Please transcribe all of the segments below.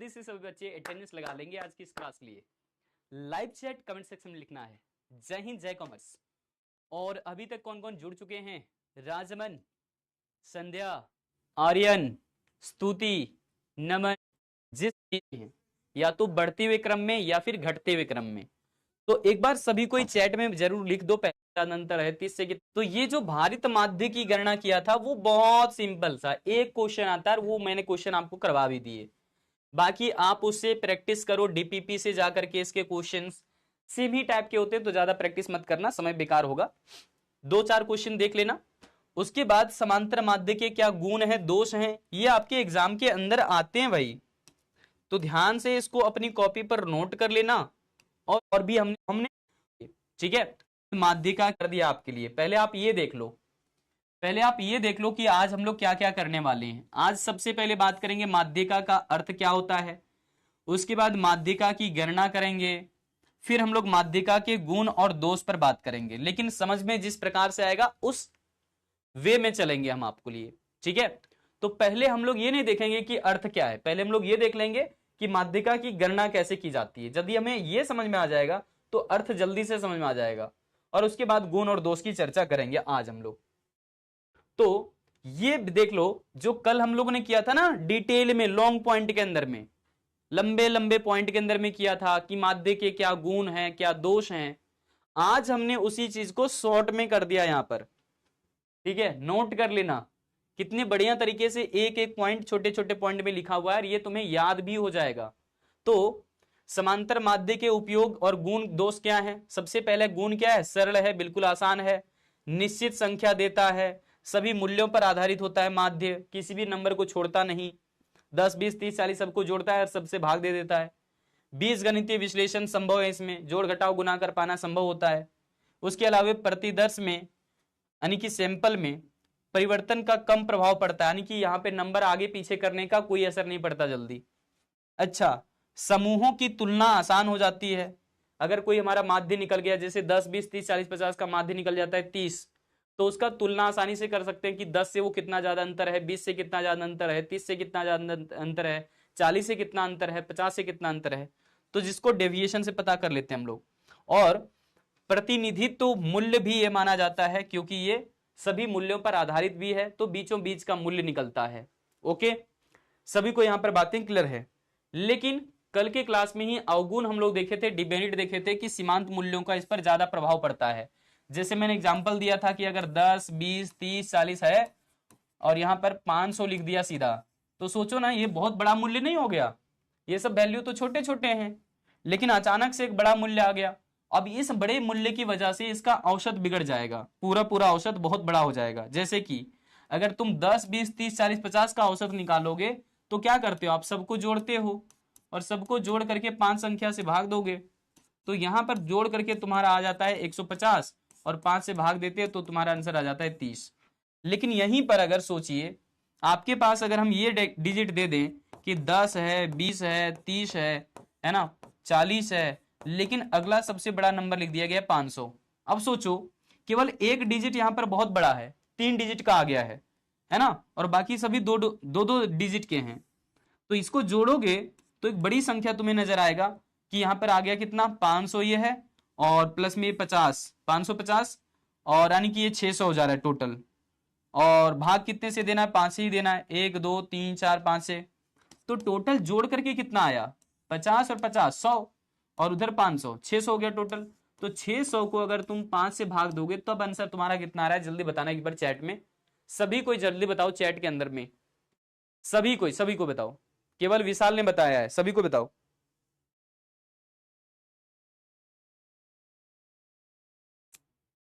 जल्दी से सभी बच्चे अटेंडेंस लगा लेंगे आज की इस क्लास के लिए। लाइव चैट कमेंट सेक्शन में लिखना है जय हिंद जय कॉमर्स। और अभी तक कौन कौन जुड़ चुके हैं? राजमन, संध्या, आर्यन, स्तुति, नमन, जिस हैं या तो बढ़ते हुए क्रम में या फिर घटते हुए क्रम में, तो एक बार सभी को चैट में जरूर लिख दो। पहला अंतर है 30 से तो ये जो भारित माध्य की गणना किया था वो बहुत सिंपल सा एक क्वेश्चन आता है, वो मैंने क्वेश्चन आपको करवा भी दिए। बाकी आप उससे प्रैक्टिस करो, डीपीपी से जाकर के इसके क्वेश्चंस सेम ही टाइप के होते हैं, तो ज्यादा प्रैक्टिस मत करना, समय बेकार होगा। 2-4 क्वेश्चन देख लेना। उसके बाद समांतर माध्य के क्या गुण है, दोष हैं, ये आपके एग्जाम के अंदर आते हैं भाई, तो ध्यान से इसको अपनी कॉपी पर नोट कर लेना। और भी हमने ठीक है माध्यिका कर दिया आपके लिए। पहले आप ये देख लो कि आज हम लोग क्या क्या करने वाले हैं। आज सबसे पहले बात करेंगे माध्यिका का अर्थ क्या होता है, उसके बाद माध्यिका की गणना करेंगे, फिर हम लोग माध्यिका के गुण और दोष पर बात करेंगे, लेकिन समझ में जिस प्रकार से आएगा उस वे में चलेंगे हम आपको लिए। ठीक है, तो पहले हम लोग ये नहीं देखेंगे कि अर्थ क्या है, पहले हम लोग ये देख लेंगे कि माध्यिका की गणना कैसे की जाती है। यदि हमें ये समझ में आ जाएगा तो अर्थ जल्दी से समझ में आ जाएगा, और उसके बाद गुण और दोष की चर्चा करेंगे आज हम लोग। तो ये देख लो जो कल हम लोगों ने किया था ना डिटेल में, लॉन्ग पॉइंट के अंदर में, लंबे लंबे पॉइंट के अंदर में किया था कि माध्य के क्या गुण हैं क्या दोष हैं। आज हमने उसी चीज को शॉर्ट में कर दिया यहां पर। ठीक है, नोट कर लेना कितने बढ़िया तरीके से एक एक पॉइंट छोटे छोटे पॉइंट में लिखा हुआ है, ये तुम्हें याद भी हो जाएगा। तो समांतर माध्य के उपयोग और गुण दोष क्या है? सबसे पहले गुण क्या है? सरल है, बिल्कुल आसान है, निश्चित संख्या देता है, सभी मूल्यों पर आधारित होता है, माध्य किसी भी नंबर को छोड़ता नहीं, 10 20 30 40 सबको जोड़ता है और सबसे भाग दे देता है। बीजगणितीय विश्लेषण संभव है, इसमें जोड़ घटाव गुना कर पाना संभव होता है। उसके अलावा प्रतिदर्श में यानी कि सैंपल में परिवर्तन का कम प्रभाव पड़ता है, यानी कि यहाँ पे नंबर आगे पीछे करने का कोई असर नहीं पड़ता जल्दी। अच्छा, समूहों की तुलना आसान हो जाती है। अगर कोई हमारा माध्य निकल गया, जैसे 10 20 30 40 50 का माध्य निकल जाता है 30, तो उसका तुलना आसानी से कर सकते हैं कि 10 से वो कितना ज्यादा अंतर है, 20 से कितना ज्यादा अंतर है, 30 से कितना ज्यादा अंतर है, 40 से कितना अंतर है, 50 से कितना अंतर है, तो जिसको डेविएशन से पता कर लेते हैं हम लोग। और प्रतिनिधित्व मूल्य भी ये माना जाता है, क्योंकि ये सभी मूल्यों पर आधारित भी है, तो बीचों बीच का मूल्य निकलता है। ओके, सभी को यहां पर बातें क्लियर है। लेकिन कल के क्लास में ही अवगुण हम लोग देखे थे, डिमेरिट देखे थे कि सीमांत मूल्यों का इस पर ज्यादा प्रभाव पड़ता है। जैसे मैंने एग्जांपल दिया था कि अगर 10 20 30 40 है और यहां पर 500 लिख दिया सीधा, तो सोचो ना ये बहुत बड़ा मूल्य नहीं हो गया? ये सब वैल्यू तो छोटे छोटे हैं, लेकिन अचानक से एक बड़ा मूल्य आ गया। अब इस बड़े मूल्य की वजह से इसका औसत बिगड़ जाएगा, पूरा पूरा औसत बहुत बड़ा हो जाएगा। जैसे कि अगर तुम 10 20 30 40 50 का औसत निकालोगे तो क्या करते हो, आप सबको जोड़ते हो और सबको जोड़ करके 5 संख्या से भाग दोगे, तो यहां पर जोड़ करके तुम्हारा आ जाता है 150 और 5 से भाग देते हैं तो तुम्हारा आंसर आ जाता है 30। लेकिन यहीं पर अगर सोचिए आपके पास अगर हम ये डिजिट दे दें कि 10 है 20 है 30 है ना 40 है, लेकिन अगला सबसे बड़ा नंबर लिख दिया गया 500। अब सोचो केवल एक डिजिट यहां पर बहुत बड़ा है, 3 डिजिट का आ गया है ना, और बाकी सभी दो दो डिजिट के हैं, तो इसको जोड़ोगे तो एक बड़ी संख्या तुम्हें नजर आएगा कि यहां पर आ गया कितना 500 ये है, और प्लस में 50 550, और यानी कि ये 600 हो जा रहा है टोटल। और भाग कितने से देना है? 5 से ही देना है, 1 2 3 4 5 से। तो टोटल जोड़ करके कितना आया? 50 और 50 100, और उधर 500 600 हो गया टोटल। तो 600 को अगर तुम 5 से भाग दोगे तो अब आंसर तुम्हारा कितना आ रहा है? जल्दी बताना एक बार चैट में, सभी कोई जल्दी बताओ चैट के अंदर में, सभी को बताओ। केवल विशाल ने बताया है, सभी को बताओ।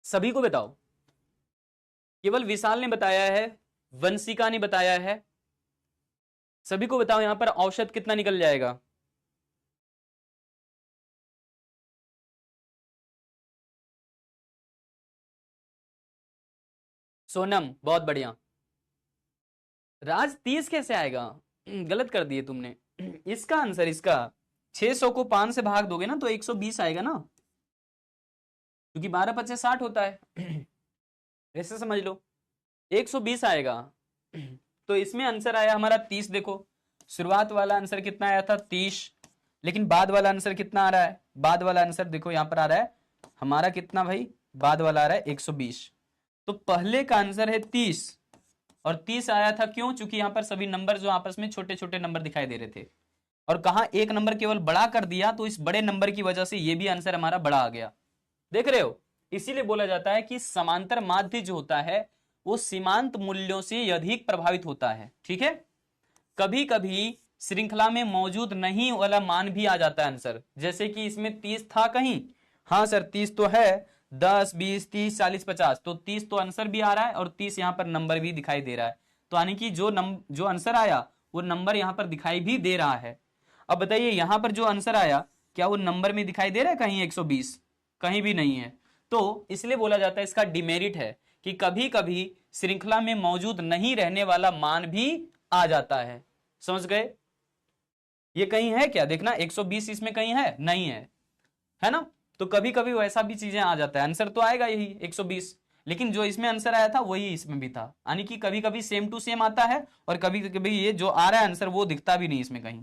सभी को बताओ, केवल विशाल ने बताया है, वंशिका ने बताया है। सभी को बताओ यहां पर औसत कितना निकल जाएगा? सोनम बहुत बढ़िया। राज 30 कैसे आएगा? गलत कर दिए तुमने। इसका आंसर, इसका 600 को 5 से भाग दोगे ना तो 120 आएगा ना, क्योंकि 12 5 60 होता है। ऐसे समझ लो 120 आएगा। तो इसमें आंसर आया हमारा 30। देखो शुरुआत वाला आंसर कितना आया था 30, लेकिन बाद वाला आंसर कितना आ रहा है, बाद वाला आंसर देखो यहां पर आ रहा है हमारा कितना भाई, बाद वाला आ रहा है 120। तो पहले का आंसर है 30 और 30 आया था क्यों, चूंकि यहां पर सभी नंबर जो आपस में छोटे छोटे नंबर दिखाई दे रहे थे और कहा एक नंबर केवल बड़ा कर दिया, तो इस बड़े नंबर की वजह से ये भी आंसर हमारा बड़ा आ गया। देख रहे हो, इसीलिए बोला जाता है कि समांतर माध्य जो होता है वो सीमांत मूल्यों से अधिक प्रभावित होता है। ठीक है, कभी कभी श्रृंखला में मौजूद नहीं वाला मान भी आ जाता है आंसर, जैसे कि इसमें 30 था कहीं, हाँ सर 30 तो है, 10 20 30 40 50, तो 30 तो आंसर भी आ रहा है और 30 यहां पर नंबर भी दिखाई दे रहा है, तो यानी कि जो आंसर आया वो नंबर यहां पर दिखाई भी दे रहा है। अब बताइए यहां पर जो आंसर आया क्या वो नंबर में दिखाई दे रहा है कहीं 120, कहीं भी नहीं है, तो इसलिए बोला जाता है इसका डिमेरिट है कि कभी कभी श्रृंखला में मौजूद नहीं रहने वाला मान भी आ जाता है। समझ गए, ये कहीं है क्या, देखना 120 इसमें कहीं है नहीं है ना, तो कभी कभी वैसा भी चीजें आ जाता है, आंसर तो आएगा यही 120, लेकिन जो इसमें आंसर आया था वही इसमें भी था, यानी कि कभी कभी सेम टू सेम आता है और कभी कभी ये जो आ रहा है आंसर वो दिखता भी नहीं इसमें कहीं,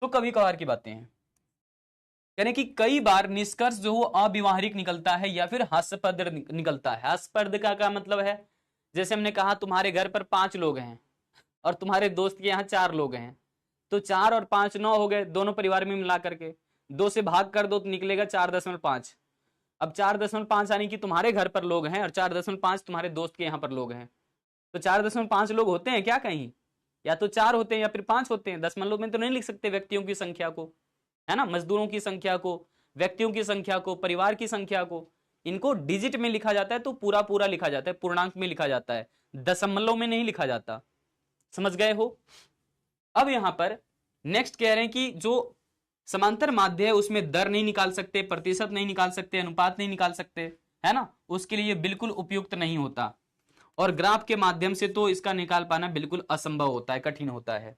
तो कभी कभार की बातें हैं। यानी कि कई बार निष्कर्ष जो अव्यवहारिक निकलता है या फिर हास्यास्पद निकलता है। हास्यास्पद का क्या मतलब है, जैसे हमने कहा तुम्हारे घर पर 5 लोग हैं और तुम्हारे दोस्त के यहाँ 4 लोग हैं, तो 4 और 5 9 हो गए दोनों परिवार में मिला करके, 2 से भाग कर दो तो निकलेगा 4.5। अब 4.5 यानी कि तुम्हारे घर पर लोग हैं और 4.5 तुम्हारे दोस्त के यहाँ पर लोग हैं, तो 4.5 लोग होते हैं क्या कहीं, या तो 4 होते हैं या फिर 5 होते हैं, दशमलव में तो नहीं लिख सकते व्यक्तियों की संख्या को, है ना, मजदूरों की संख्या को, व्यक्तियों की संख्या को, परिवार की संख्या को, इनको डिजिट में लिखा जाता है तो पूरा पूरा लिखा जाता है, पूर्णांक में लिखा जाता है, दशमलव में नहीं लिखा जाता। समझ गए हो। अब यहां पर नेक्स्ट कह रहे हैं कि जो समांतर माध्य है उसमें दर नहीं निकाल सकते, प्रतिशत नहीं निकाल सकते, अनुपात नहीं निकाल सकते, है ना, उसके लिए बिल्कुल उपयुक्त नहीं होता, और ग्राफ के माध्यम से तो इसका निकाल पाना बिल्कुल असंभव होता है, कठिन होता है,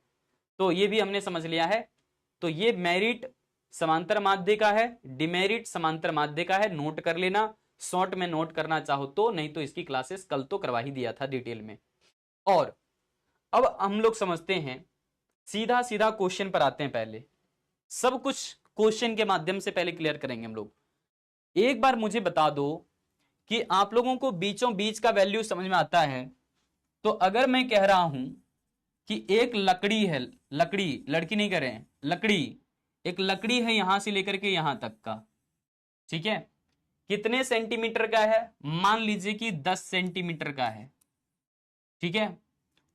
तो ये भी हमने समझ लिया है। तो ये मेरिट समांतर माध्य का है, डिमेरिट समांतर माध्य का है, नोट कर लेना, शॉर्ट में नोट करना चाहो तो, नहीं तो इसकी क्लासेस कल तो करवा ही दिया था डिटेल में। और अब हम लोग समझते हैं, सीधा सीधा क्वेश्चन पर आते हैं, पहले सब कुछ क्वेश्चन के माध्यम से पहले क्लियर करेंगे हम लोग। एक बार मुझे बता दो कि आप लोगों को बीचों बीच का वैल्यू समझ में आता है, तो अगर मैं कह रहा हूं कि एक लकड़ी है, लकड़ी, लड़की नहीं करें, लकड़ी, एक लकड़ी है यहां से लेकर के यहां तक का, ठीक है, कितने सेंटीमीटर का है, मान लीजिए कि 10 सेंटीमीटर का है, ठीक है,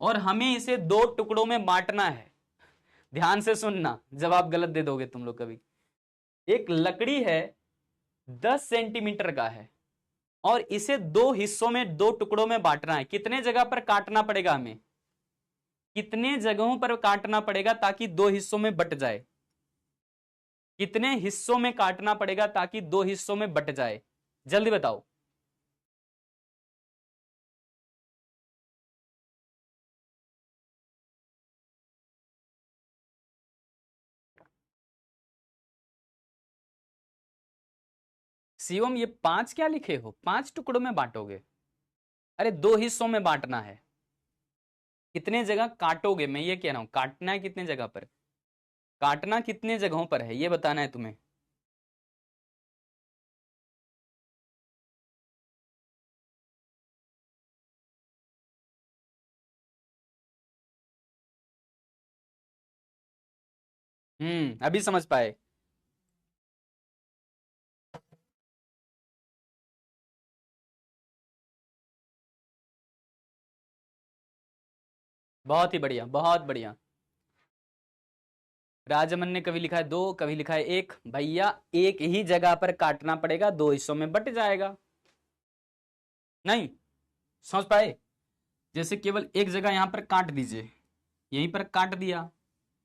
और हमें इसे 2 टुकड़ों में बांटना है। ध्यान से सुनना, जवाब गलत दे दोगे तुम लोग कभी। एक लकड़ी है 10 सेंटीमीटर का है और इसे 2 हिस्सों में, 2 टुकड़ों में बांटना है। कितने जगह पर काटना पड़ेगा हमें, कितने जगहों पर काटना पड़ेगा ताकि 2 हिस्सों में बट जाए, कितने हिस्सों में काटना पड़ेगा ताकि 2 हिस्सों में बट जाए, जल्दी बताओ। शिवम ये 5 क्या लिखे हो, 5 टुकड़ों में बांटोगे, अरे 2 हिस्सों में बांटना है। कितने जगह काटोगे, मैं ये कह रहा हूं, काटना है कितने जगह पर, काटना कितने जगहों पर है ये बताना है तुम्हें। अभी समझ पाए। बहुत ही बढ़िया, बहुत बढ़िया। राजमन ने कभी लिखा है 2, कभी लिखा है 1, भैया एक ही जगह पर काटना पड़ेगा, 2 हिस्सों में बट जाएगा। नहीं समझ पाए, जैसे केवल एक जगह यहां पर काट दीजिए, यहीं पर काट दिया,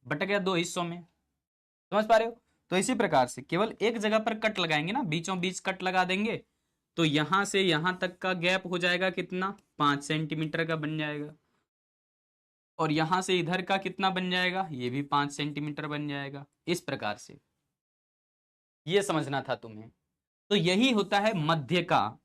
बट गया 2 हिस्सों में, समझ पा रहे हो। तो इसी प्रकार से केवल एक जगह पर कट लगाएंगे ना, बीचों बीच कट लगा देंगे, तो यहां से यहां तक का गैप हो जाएगा कितना, 5 सेंटीमीटर का बन जाएगा, और यहां से इधर का कितना बन जाएगा, ये भी 5 सेंटीमीटर बन जाएगा। इस प्रकार से ये समझना था तुम्हें। तो यही होता है मध्य का,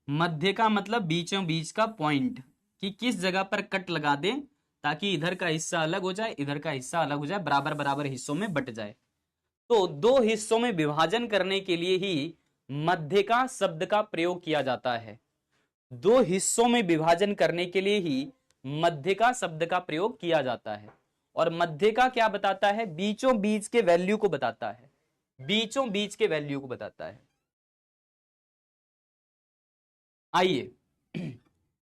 मध्य का मतलब बीचों बीच का पॉइंट, कि किस जगह पर कट लगा दें ताकि इधर का हिस्सा अलग हो जाए, इधर का हिस्सा अलग हो जाए, बराबर बराबर हिस्सों में बट जाए। तो दो हिस्सों में विभाजन करने के लिए ही मध्यिका शब्द का प्रयोग किया जाता है। दो हिस्सों में विभाजन करने के लिए ही मध्यिका शब्द का प्रयोग किया जाता है। और मध्यिका क्या बताता है? बीचों बीच के वैल्यू को बताता है, बीचों बीच के वैल्यू को बताता है। आइए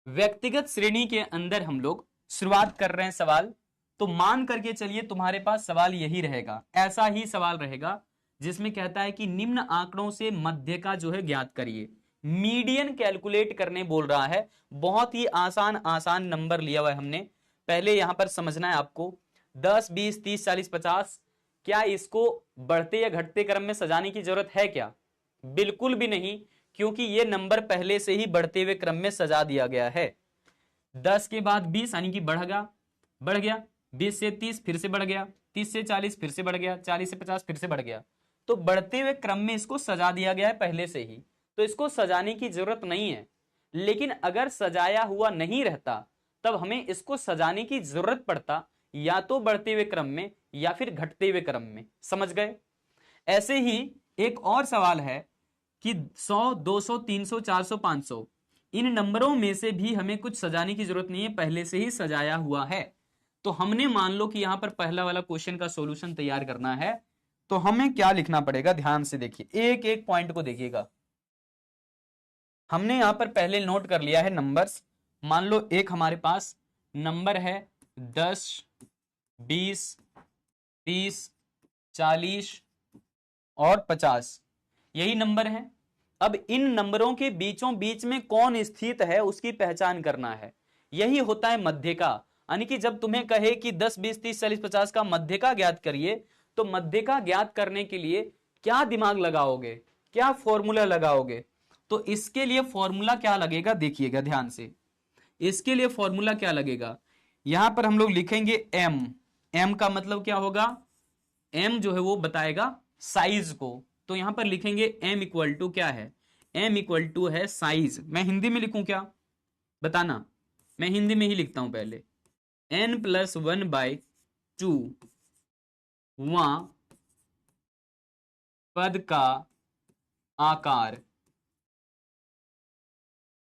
व्यक्तिगत श्रेणी के अंदर हम लोग शुरुआत कर रहे हैं सवाल। तो मान करके चलिए तुम्हारे पास सवाल यही रहेगा, ऐसा ही सवाल रहेगा जिसमें कहता है कि निम्न आंकड़ों से मध्यिका जो है ज्ञात करिए। मीडियन कैलकुलेट करने बोल रहा है। बहुत ही आसान आसान नंबर लिया हुआ है हमने। पहले यहां पर समझना है आपको 10, 20, 30, 40, 50, क्या इसको बढ़ते या घटते क्रम में सजाने की जरूरत है क्या? बिल्कुल भी नहीं, क्योंकि ये नंबर पहले से ही बढ़ते हुए क्रम में सजा दिया गया है। 10 के बाद 20 यानी कि बढ़ गया, 20 से 30 फिर से बढ़ गया, 30 से 40 फिर से बढ़ गया, 40 से 50 फिर से बढ़ गया। तो बढ़ते हुए क्रम में इसको सजा दिया गया है पहले से ही, तो इसको सजाने की जरूरत नहीं है। लेकिन अगर सजाया हुआ नहीं रहता तब हमें इसको सजाने की जरूरत पड़ता, या तो बढ़ते हुए क्रम में या फिर घटते हुए क्रम में। समझ गए? ऐसे ही एक और सवाल है कि 100, 200, 300, 400, 500 इन नंबरों में से भी हमें कुछ सजाने की जरूरत नहीं है, पहले से ही सजाया हुआ है। तो हमने मान लो कि यहां पर पहला वाला क्वेश्चन का सॉल्यूशन तैयार करना है, तो हमें क्या लिखना पड़ेगा? ध्यान से देखिए, एक एक पॉइंट को देखिएगा। हमने यहां पर पहले नोट कर लिया है नंबर्स। मान लो एक हमारे पास नंबर है 10, 20, 30, 40 और 50, यही नंबर है। अब इन नंबरों के बीचों बीच में कौन स्थित है उसकी पहचान करना है। यही होता है मध्यिका। यानी कि जब तुम्हें कहे कि 10, 20, 30, 40, 50 का मध्यिका ज्ञात करिए, तो मध्यिका ज्ञात करने के लिए क्या दिमाग लगाओगे, क्या फॉर्मूला लगाओगे? तो इसके लिए फॉर्मूला क्या लगेगा, देखिएगा ध्यान से। इसके लिए फॉर्मूला क्या लगेगा, यहां पर हम लोग लिखेंगे एम। एम का मतलब क्या होगा? एम जो है वो बताएगा साइज को। तो यहां पर लिखेंगे एम इक्वल टू क्या है? एम इक्वल टू है साइज। मैं हिंदी में लिखूं क्या, बताना? मैं हिंदी में ही लिखता हूं पहले। n+1/2 वहां पद का आकार।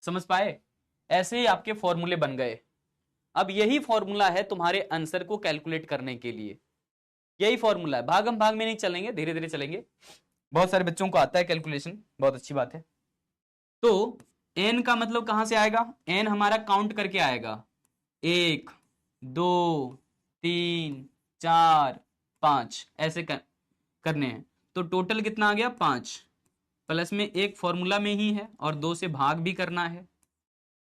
समझ पाए? ऐसे ही आपके फॉर्मूले बन गए। अब यही फॉर्मूला है तुम्हारे आंसर को कैलकुलेट करने के लिए। यही फॉर्मूला है, भागम भाग में नहीं चलेंगे, धीरे धीरे चलेंगे। बहुत सारे बच्चों को आता है कैलकुलेशन, बहुत अच्छी बात है। तो n का मतलब कहां से आएगा? n हमारा काउंट करके आएगा, 1, 2, 3, 4, 5 ऐसे करने हैं। तो टोटल कितना आ गया? 5, प्लस में एक फॉर्मूला में ही है और 2 से भाग भी करना है।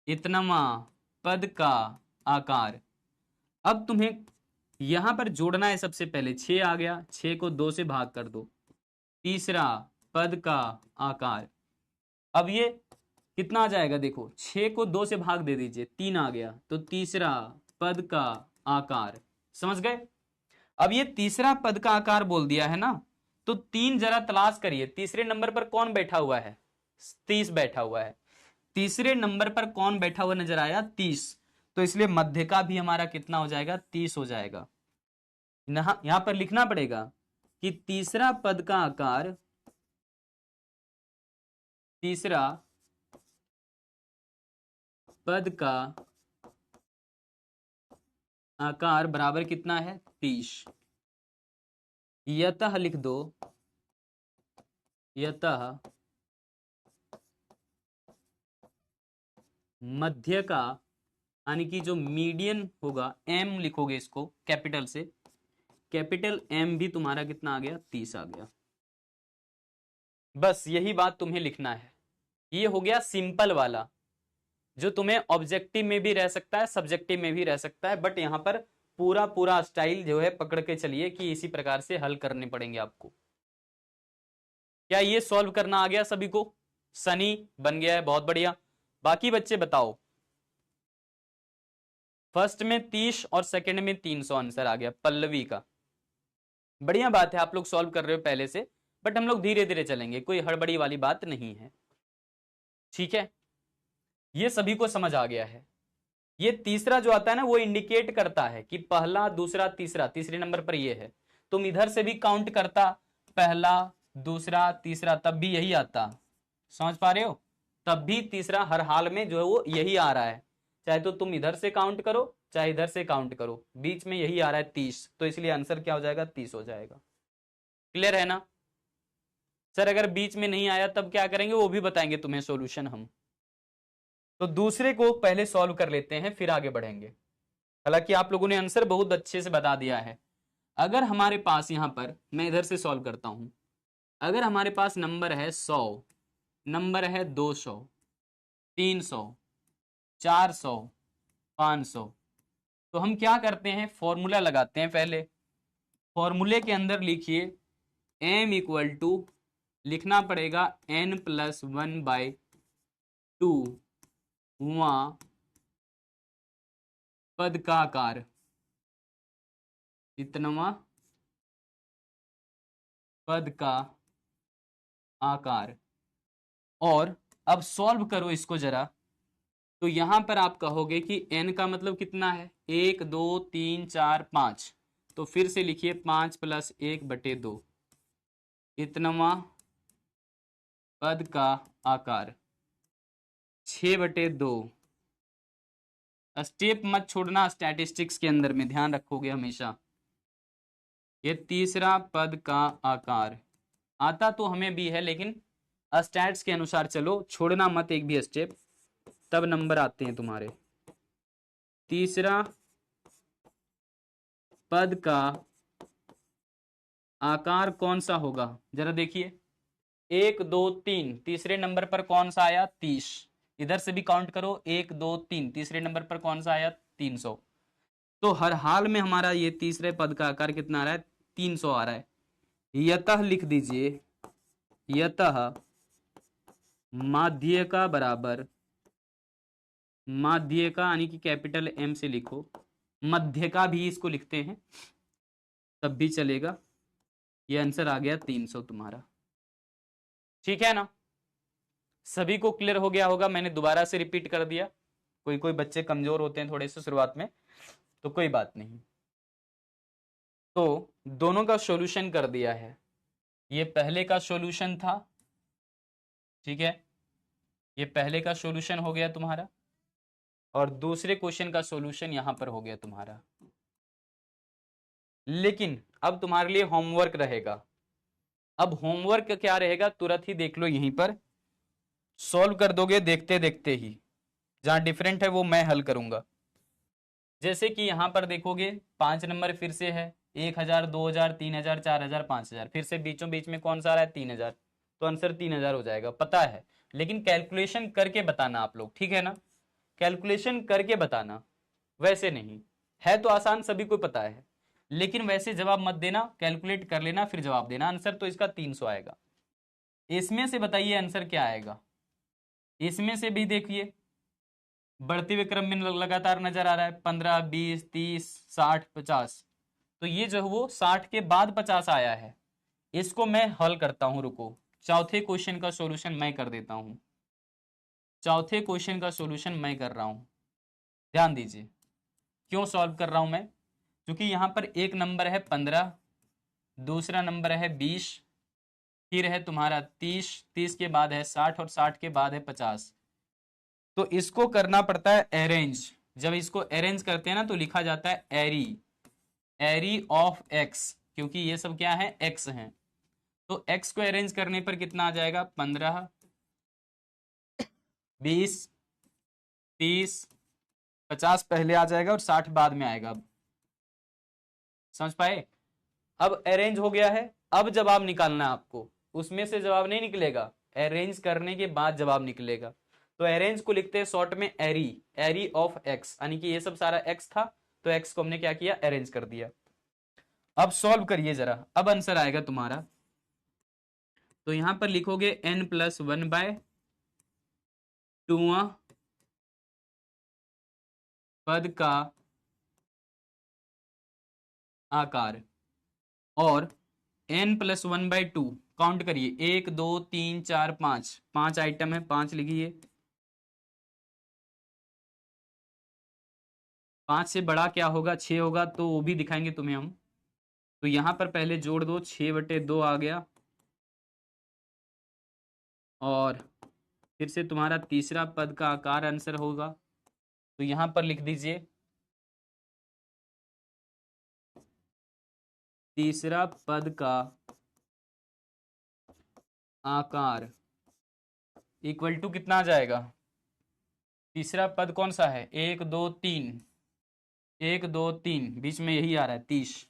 इतनमा पद का आकार। अब तुम्हें यहां पर जोड़ना है। सबसे पहले 6 आ गया, 6 को 2 से भाग कर दो, तीसरा पद का आकार। अब ये कितना आ जाएगा? देखो 6 को 2 से भाग दे दीजिए, 3 आ गया, तो तीसरा पद का आकार। समझ गए? अब ये तीसरा पद का आकार बोल दिया है ना, तो 3 जरा तलाश करिए, तीसरे नंबर पर कौन बैठा हुआ है? 30 बैठा हुआ है। तीसरे नंबर पर कौन बैठा हुआ नजर आया? 30। तो इसलिए मध्यिका भी हमारा कितना हो जाएगा? 30 हो जाएगा। यहां पर लिखना पड़ेगा कि तीसरा पद का आकार, तीसरा पद का आकार बराबर कितना है? 30। यतः लिख दो, यतः मध्य का, यानी कि जो मीडियन होगा, एम लिखोगे इसको कैपिटल से, कैपिटल एम भी तुम्हारा कितना आ गया? 30 आ गया। बस यही बात तुम्हें लिखना है। ये हो गया सिंपल वाला, जो तुम्हें ऑब्जेक्टिव में भी रह सकता है, सब्जेक्टिव में भी रह सकता है, बट यहां पर पूरा पूरा स्टाइल जो है पकड़ के चलिए कि इसी प्रकार से हल करने पड़ेंगे आपको। क्या ये सॉल्व करना आ गया सभी को? सनी बन गया है, बहुत बढ़िया। बाकी बच्चे बताओ। फर्स्ट में 30 और सेकंड में 300 आंसर आ गया पल्लवी का। बढ़िया बात है, आप लोग सॉल्व कर रहे हो पहले से, बट हम लोग धीरे धीरे चलेंगे, कोई हड़बड़ी वाली बात नहीं है। ठीक है, ये सभी को समझ आ गया है। ये तीसरा जो आता है ना वो इंडिकेट करता है कि पहला दूसरा तीसरा, तीसरे नंबर पर ये है। तुम इधर से भी काउंट करता, पहला दूसरा तीसरा, तब भी यही आता। समझ पा रहे हो? तब भी तीसरा हर हाल में जो है वो यही आ रहा है, चाहे तो तुम इधर से काउंट करो चाहे इधर से काउंट करो, बीच में यही आ रहा है 30। तो इसलिए आंसर क्या हो जाएगा? 30 हो जाएगा। क्लियर है ना? सर अगर बीच में नहीं आया तब क्या करेंगे वो भी बताएंगे तुम्हें सॉल्यूशन हम। तो दूसरे को पहले सॉल्व कर लेते हैं फिर आगे बढ़ेंगे। हालांकि आप लोगों ने आंसर बहुत अच्छे से बता दिया है। अगर हमारे पास यहां पर, मैं इधर से सॉल्व करता हूं, अगर हमारे पास नंबर है 100, नंबर है 200, 300, 400, 500, तो हम क्या करते हैं? फॉर्मूला लगाते हैं पहले। फॉर्मूले के अंदर लिखिए m इक्वल टू, लिखना पड़ेगा n+1/2 वहां पद का आकार, इतनवा पद का आकार। और अब सॉल्व करो इसको जरा, तो यहां पर आप कहोगे कि n का मतलब कितना है? 1 2 3 4 5, तो फिर से लिखिए 5 + 1/2 इतनवा पद का आकार 6/2। स्टेप मत छोड़ना स्टैटिस्टिक्स के अंदर में, ध्यान रखोगे हमेशा। ये तीसरा पद का आकार आता तो हमें भी है, लेकिन स्टैट्स के अनुसार चलो, छोड़ना मत एक भी स्टेप, तब नंबर आते हैं तुम्हारे। तीसरा पद का आकार कौन सा होगा? जरा देखिए, 1 2 3, तीसरे नंबर पर कौन सा आया? 30। इधर से भी काउंट करो, 1 2 3, तीसरे नंबर पर कौन सा आया? 300। तो हर हाल में हमारा ये तीसरे पद का आकार कितना आ रहा है? 300 आ रहा है। यतः लिख दीजिए, यतः माध्य का बराबर, माध्य का यानी कि कैपिटल M से लिखो, मध्य का भी इसको लिखते हैं तब भी चलेगा। ये आंसर आ गया 300 तुम्हारा। ठीक है ना? सभी को क्लियर हो गया होगा? मैंने दोबारा से रिपीट कर दिया, कोई कोई बच्चे कमजोर होते हैं थोड़े से शुरुआत में, तो कोई बात नहीं। तो दोनों का सॉल्यूशन कर दिया है। ये पहले का सॉल्यूशन था, ठीक है, ये पहले का सॉल्यूशन हो गया तुम्हारा, और दूसरे क्वेश्चन का सॉल्यूशन यहां पर हो गया तुम्हारा। लेकिन अब तुम्हारे लिए होमवर्क रहेगा। अब होमवर्क क्या रहेगा? तुरंत ही देख लो, यहीं पर सॉल्व कर दोगे देखते देखते ही। जहां डिफरेंट है वो मैं हल करूंगा। जैसे कि यहां पर देखोगे 5 नंबर फिर से है, 1000, 2000, 3000, 4000, 5000, फिर से बीचों बीच में कौन सा आ रहा है? 3000। तो आंसर 3000 हो जाएगा, पता है। लेकिन कैलकुलेशन करके बताना आप लोग, ठीक है ना? कैलकुलेशन करके बताना, वैसे नहीं। है तो आसान, सभी को पता है, लेकिन वैसे जवाब मत देना, कैलकुलेट कर लेना फिर जवाब देना। आंसर तो इसका 300 आएगा। इसमें से बताइए आंसर क्या आएगा? इसमें से भी देखिए बढ़ते हुए क्रम में लगातार नजर आ रहा है, 15 20 30 60 50। तो ये जो है वो 60 के बाद 50 आया है। इसको मैं हल करता हूं, रुको। चौथे क्वेश्चन का सॉल्यूशन मैं कर देता हूं। चौथे क्वेश्चन का सॉल्यूशन मैं कर रहा हूं, ध्यान दीजिए। क्यों सॉल्व कर रहा हूं मैं? क्योंकि यहां पर एक नंबर है 15, दूसरा नंबर है 20, फिर है तुम्हारा 30, 30 के बाद है 60 और 60 के बाद है 50। तो इसको करना पड़ता है अरेंज। जब इसको अरेंज करते हैं ना तो लिखा जाता है एरी, एरी ऑफ एक्स, क्योंकि ये सब क्या है? एक्स हैं। तो एक्स को अरेंज करने पर कितना आ जाएगा? 15 20 30 50 पहले आ जाएगा और 60 बाद में आएगा। समझ पाए? अब अरेंज हो गया है। अब जवाब निकालना है आपको, उसमें से जवाब नहीं निकलेगा, अरेंज करने के बाद जवाब निकलेगा। तो अरेंज को लिखते हैं शॉर्ट में एरी, एरी ऑफ एक्स, यानी कि ये सब सारा एक्स था, तो एक्स को हमने क्या किया? अरेंज कर दिया। अब सॉल्व करिए जरा, अब आंसर आएगा तुम्हारा। तो यहां पर लिखोगे n+1/2 पद का आकार, और n+1/2 काउंट करिए, 1 2 3 4 5, 5 आइटम है, 5 लिखिए। 5 से बड़ा क्या होगा, 6 होगा, तो वो भी दिखाएंगे तुम्हें हम। तो यहाँ पर पहले जोड़ दो, 6/2 आ गया, और फिर से तुम्हारा तीसरा पद का आकार आंसर होगा। तो यहाँ पर लिख दीजिए तीसरा पद का आकार इक्वल टू कितना आ जाएगा, तीसरा पद कौन सा है, 1 2 3, 1 2 3, बीच में यही आ रहा है 30,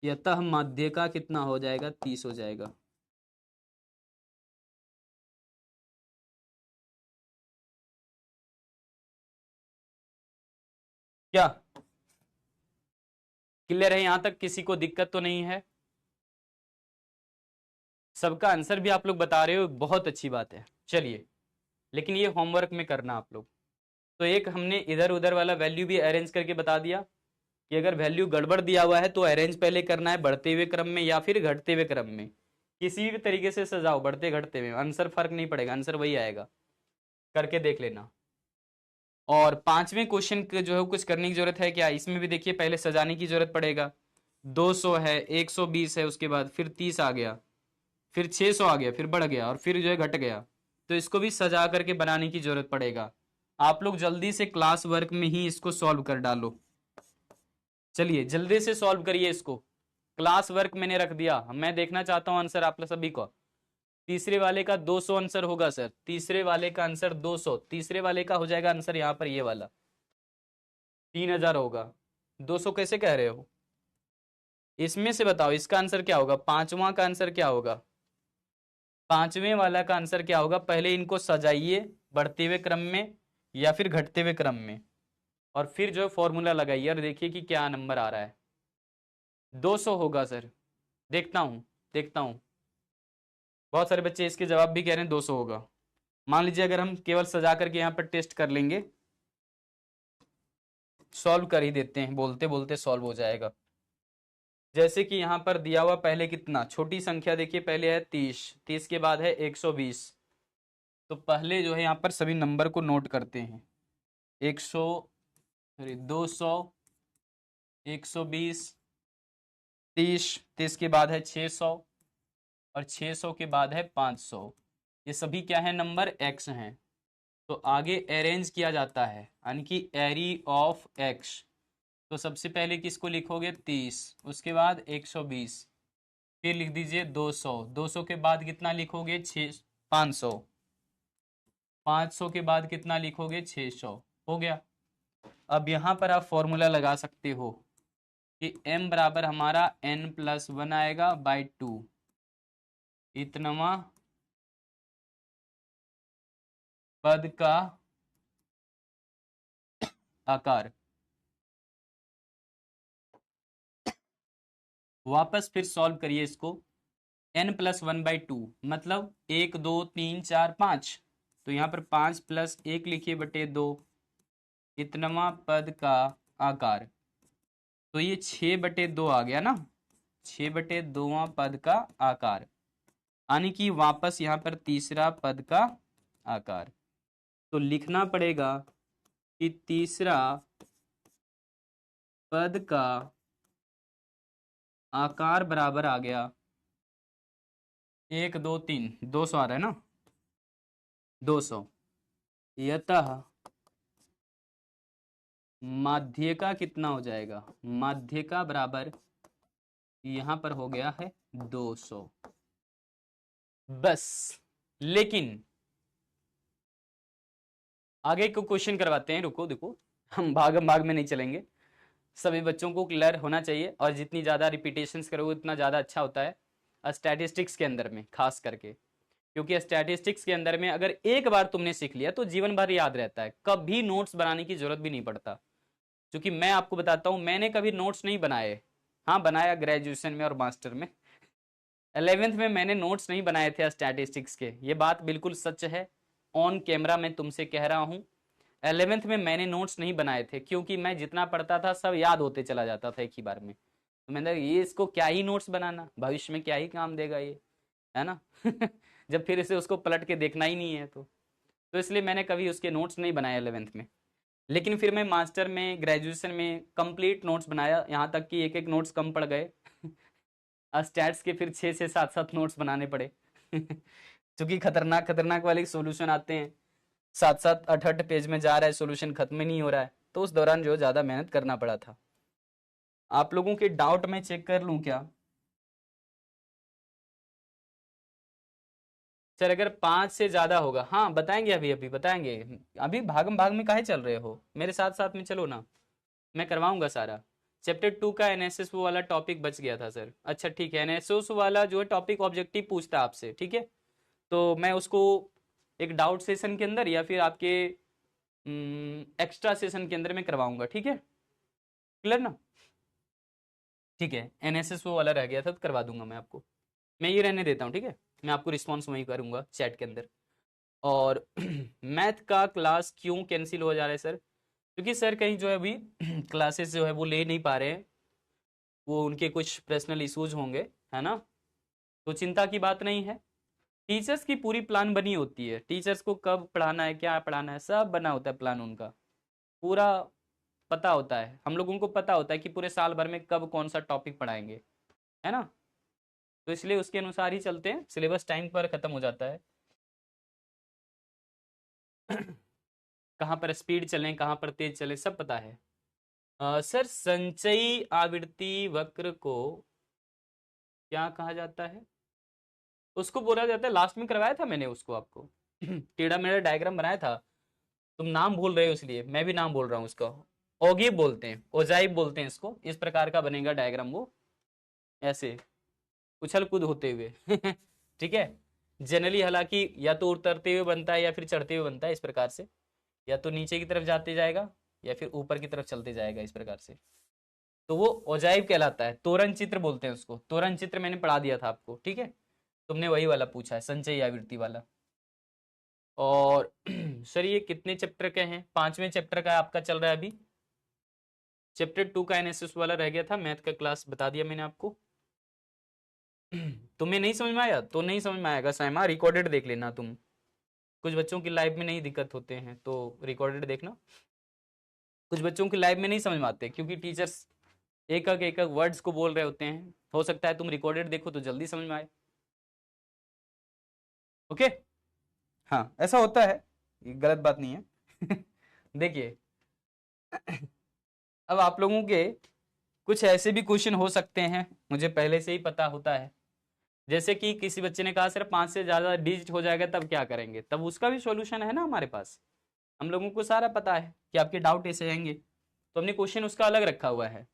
यतः मध्य का कितना हो जाएगा, 30 हो जाएगा। क्या क्लियर है यहां तक, किसी को दिक्कत तो नहीं है? सबका आंसर भी आप लोग बता रहे हो, बहुत अच्छी बात है। चलिए, लेकिन ये होमवर्क में करना आप लोग। तो एक हमने इधर उधर वाला वैल्यू भी अरेंज करके बता दिया कि अगर वैल्यू गड़बड़ दिया हुआ है तो अरेंज पहले करना है बढ़ते हुए क्रम में या फिर घटते हुए क्रम में, किसी भी तरीके से सजाओ, बढ़ते घटते हुए, आंसर फर्क नहीं पड़ेगा, आंसर वही आएगा, करके देख लेना। और पांचवें क्वेश्चन के जो है कुछ करने की जरूरत है क्या, इसमें भी देखिए पहले सजाने की जरूरत पड़ेगा। 200 है, 120 है, उसके बाद फिर 30 आ गया, फिर 600 आ गया, फिर बढ़ गया, और फिर जो है घट गया। तो इसको भी सजा करके बनाने की जरूरत पड़ेगा। आप लोग जल्दी से क्लास वर्क में ही इसको सॉल्व कर डालो। चलिए जल्दी से सॉल्व करिए इसको, क्लास वर्क मैंने रख दिया, मैं देखना चाहता हूं आंसर आप सभी को। तीसरे वाले का 200 आंसर होगा सर, तीसरे वाले का आंसर 200, तीसरे वाले का हो जाएगा आंसर यहाँ पर ये वाला 3000 होगा। 200 कैसे कह रहे हो, इसमें से बताओ इसका आंसर क्या होगा, पांचवा का आंसर क्या होगा, पांचवें वाला का आंसर क्या होगा, पहले इनको सजाइए बढ़ते हुए क्रम में या फिर घटते हुए क्रम में, और फिर जो है फॉर्मूला लगाइए और देखिए कि क्या नंबर आ रहा है। 200 होगा सर, देखता हूं देखता हूं, बहुत सारे बच्चे इसके जवाब भी कह रहे हैं 200 होगा। मान लीजिए अगर हम केवल सजा करके यहाँ पर टेस्ट कर लेंगे, सॉल्व कर ही देते हैं, बोलते बोलते सॉल्व हो जाएगा। जैसे कि यहाँ पर दिया हुआ पहले कितना, छोटी संख्या देखिए पहले है 30, 30 के बाद है 120। तो पहले जो है यहाँ पर सभी नंबर को नोट करते हैं, 100, 200, 120, 30, 30 के बाद है 600, और 600 के बाद है 500। ये सभी क्या है, नंबर x हैं। तो आगे अरेंज किया जाता है, यानी कि एरी ऑफ x। तो सबसे पहले किसको लिखोगे, 30, उसके बाद 120, फिर लिख दीजिए 200, 200 के बाद कितना लिखोगे, 500, 500 के बाद कितना लिखोगे, 600, हो गया। अब यहाँ पर आप फॉर्मूला लगा सकते हो कि m बराबर हमारा n+1 आएगा बाई 2, इतनवा पद का आकार। वापस फिर सॉल्व करिए इसको, n+1/2 मतलब 1 2 3 4 5, तो यहाँ पर 5+1 लिखिए बटे 2, इतनवा पद का आकार। तो ये 6/2 आ गया ना, 6/2वां पद का आकार, यानी कि वापस यहाँ पर तीसरा पद का आकार। तो लिखना पड़ेगा कि तीसरा पद का आकार बराबर आ गया 1 2 3, 200 आ रहा है ना, 200, यतः माध्य का कितना हो जाएगा, माध्य का बराबर यहां पर हो गया है 200। बस, लेकिन आगे को क्वेश्चन करवाते हैं, रुको देखो, हम भाग में नहीं चलेंगे, सभी बच्चों को क्लियर होना चाहिए, और जितनी ज़्यादा रिपीटेशंस करोगे उतना ज़्यादा अच्छा होता है स्टैटिस्टिक्स के अंदर में खास करके, क्योंकि स्टैटिस्टिक्स के अंदर में अगर एक बार तुमने सीख लिया तो जीवन भर याद रहता है, कभी नोट्स बनाने की जरूरत भी नहीं पड़ता। क्योंकि मैं आपको बताता हूँ, मैंने कभी नोट्स नहीं बनाए, हाँ बनाया ग्रेजुएशन में और मास्टर में, 11th में मैंने नोट्स नहीं बनाए थे स्टैटिस्टिक्स के, ये बात बिल्कुल सच है, ऑन कैमरा मैं तुमसे कह रहा हूँ। 11th में मैंने नोट्स नहीं बनाए थे, क्योंकि मैं जितना पढ़ता था सब याद होते चला जाता था एक ही बार में। तो मैंने ये इसको क्या ही नोट्स बनाना, भविष्य में क्या ही काम देगा ये, है ना जब फिर इसे उसको पलट के देखना ही नहीं है तो इसलिए मैंने कभी उसके नोट्स नहीं बनाए 11th में। लेकिन फिर मैं मास्टर में, ग्रेजुएशन में कंप्लीट नोट्स बनाया, यहाँ तक कि एक एक नोट्स कम पड़ गए। स्टैट्स के फिर 6 से 7 नोट्स बनाने पड़े। क्योंकि खतरनाक खतरनाक वाले सॉल्यूशन आते हैं, 7 8 पेज में जा रहा है, सॉल्यूशन खत्म ही नहीं हो रहा है, तो उस दौरान जो ज़्यादा मेहनत करना पड़ा था। आप लोगों के डाउट में चेक कर लूँ क्या सर? अगर 5 से ज़्यादा होगा, हाँ बताएंगे, अभी अभी बताएंगे। अभी भागम भाग में काहे चल रहे हो, मेरे साथ साथ में चलो ना, मैं करवाऊंगा सारा। चैप्टर 2 का एनएसएस वाला टॉपिक बच गया था सर। अच्छा ठीक है, एनएसएस वाला जो है टॉपिक ऑब्जेक्टिव पूछता है आपसे, ठीक है, तो मैं उसको एक डाउट सेशन के अंदर या फिर आपके एक्स्ट्रा सेशन के अंदर में करवाऊंगा, ठीक है, क्लियर ना? ठीक है, एनएसएस वो वाला रह गया था तो करवा दूंगा मैं आपको। मैं ये रहने देता हूँ, ठीक है, मैं आपको रिस्पॉन्स वहीं करूंगा चैट के अंदर। और मैथ का क्लास क्यों कैंसिल हो जा रहा है सर? क्योंकि सर कहीं जो है अभी क्लासेस जो है वो ले नहीं पा रहे हैं, वो उनके कुछ पर्सनल इश्यूज होंगे, है ना, तो चिंता की बात नहीं है। टीचर्स की पूरी प्लान बनी होती है, टीचर्स को कब पढ़ाना है, क्या पढ़ाना है, सब बना होता है प्लान उनका पूरा, पता होता है। हम लोगों को पता होता है कि पूरे साल भर में कब कौन सा टॉपिक पढ़ाएंगे, है ना, तो इसलिए उसके अनुसार ही चलते हैं, सिलेबस टाइम पर खत्म हो जाता है। कहाँ पर स्पीड चलें, कहाँ पर तेज चलें, सब पता है। सर संचयी आवृत्ति वक्र को क्या कहा जाता है? उसको बोला जाता है, लास्ट में करवाया था मैंने उसको आपको। टेढ़ा मेढ़ा डायग्राम बनाया था, तुम नाम भूल रहे हो इसलिए मैं भी नाम बोल रहा हूँ उसका। ओगी बोलते हैं, ओजाइब बोलते हैं इसको, इस प्रकार का बनेगा डायग्राम वो, ऐसे उछल कूद होते हुए। ठीक है, जनरली हालांकि या तो उतरते हुए बनता है या फिर चढ़ते हुए बनता है, इस प्रकार से, या तो नीचे की तरफ जाते जाएगा या फिर ऊपर की तरफ चलते जाएगा, इस प्रकार से, तो वो ओजाइब कहलाता है। तोरण चित्र बोलते हैं उसको, तोरण चित्र मैंने पढ़ा दिया था आपको, ठीक है, तुमने वही वाला पूछा है, संचयी आवृत्ति वाला। और सर ये कितने चैप्टर के हैं? 5वें चैप्टर का आपका चल रहा है अभी। चैप्टर 2 का एनालिसिस वाला रह गया था, मैथ का क्लास बता दिया मैंने आपको। तुम्हें नहीं समझ में आया तो नहीं समझ में आएगा साइमा, रिकॉर्डेड देख लेना तुम, कुछ बच्चों की लाइव में नहीं दिक्कत होते हैं तो रिकॉर्डेड देखना। कुछ बच्चों की लाइव में नहीं समझ में आते क्योंकि टीचर्स एक एक वर्ड्स को बोल रहे होते हैं, हो सकता है तुम रिकॉर्डेड देखो तो जल्दी समझ में आए। ओके, हाँ ऐसा होता है, ये गलत बात नहीं है। देखिए, अब आप लोगों के कुछ ऐसे भी क्वेश्चन हो सकते हैं, मुझे पहले से ही पता होता है, जैसे कि किसी बच्चे ने कहा सर 5 से ज्यादा डिजिट हो जाएगा तब क्या करेंगे, तब उसका भी सॉल्यूशन है ना हमारे पास, हम लोगों को सारा पता है कि आपके डाउट ऐसे आएंगे, तो हमने क्वेश्चन उसका अलग रखा हुआ है।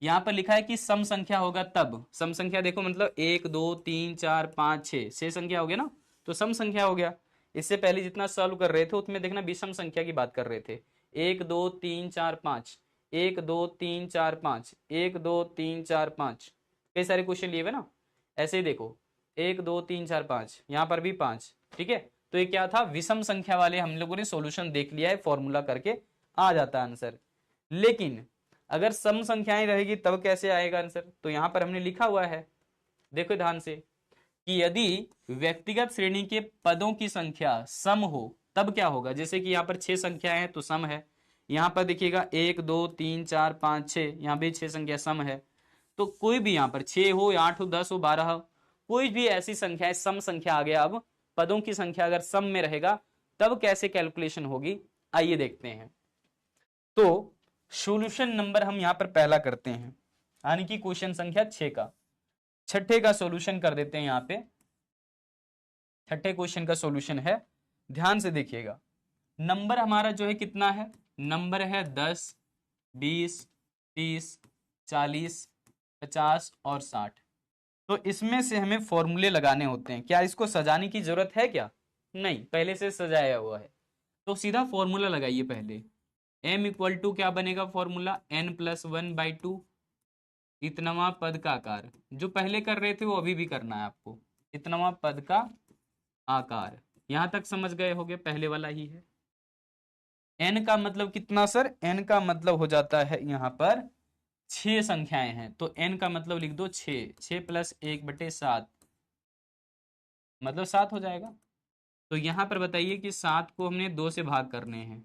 यहाँ पर लिखा है कि सम संख्या होगा तब, सम संख्या देखो मतलब 1 2 3 4 5 6 संख्या हो गया ना, तो सम संख्या हो गया। इससे पहले जितना सॉल्व कर रहे थे उसमें देखना विषम संख्या की बात कर रहे थे, 1 2 3 4 5, 1 2 3 4 5, 1 2 3 4 5, कई सारे क्वेश्चन लिए हुए ना। ऐसे ही देखो 1 2 3 4 5, यहाँ पर भी 5, ठीक है, तो ये क्या था, विषम संख्या वाले हम लोगों ने सॉल्यूशन देख लिया है, फॉर्मूला करके आ जाता है आंसर। लेकिन अगर सम संख्याएं रहेगी तब कैसे आएगा आंसर, तो यहां पर हमने लिखा हुआ है, देखो ध्यान से, कि यदि व्यक्तिगत श्रेणी के पदों की संख्या सम हो तब क्या होगा, जैसे कि यहाँ पर 6 संख्याएं हैं तो सम है, यहाँ पर देखिएगा 1 2 3 4 5 6, यहाँ भी 6 संख्या सम है, तो कोई भी यहाँ पर 6 हो या 8 हो 10 हो 12 हो, कोई भी ऐसी संख्या है, सम संख्या आ गया। अब पदों की संख्या अगर सम में रहेगा तब कैसे कैलकुलेशन होगी, आइए देखते हैं। तो सॉल्यूशन नंबर हम यहां पर पहला करते हैं, यानी कि क्वेश्चन संख्या 6 का, छठे का सॉल्यूशन कर देते हैं। यहाँ पे छठे क्वेश्चन का सॉल्यूशन है, ध्यान से देखिएगा। नंबर हमारा जो है कितना है, नंबर है 10 20 30 40 50 और 60। तो इसमें से हमें फॉर्मूले लगाने होते हैं, क्या इसको सजाने की जरूरत है क्या? नहीं, पहले से सजाया हुआ है, तो सीधा फॉर्मूला लगाइए पहले। m इक्वल टू क्या बनेगा फॉर्मूला, n+1/2, इतनवा पद का आकार, जो पहले कर रहे थे वो अभी भी करना है आपको, इतनवा पद का आकार, यहां तक समझ गए होगे, पहले वाला ही है। n का मतलब कितना सर, n का मतलब हो जाता है यहाँ पर 6 संख्याएं हैं, तो n का मतलब लिख दो 6, 6 + 1/7 मतलब 7 हो जाएगा। तो यहाँ पर बताइए कि 7 को हमने 2 से भाग करने हैं,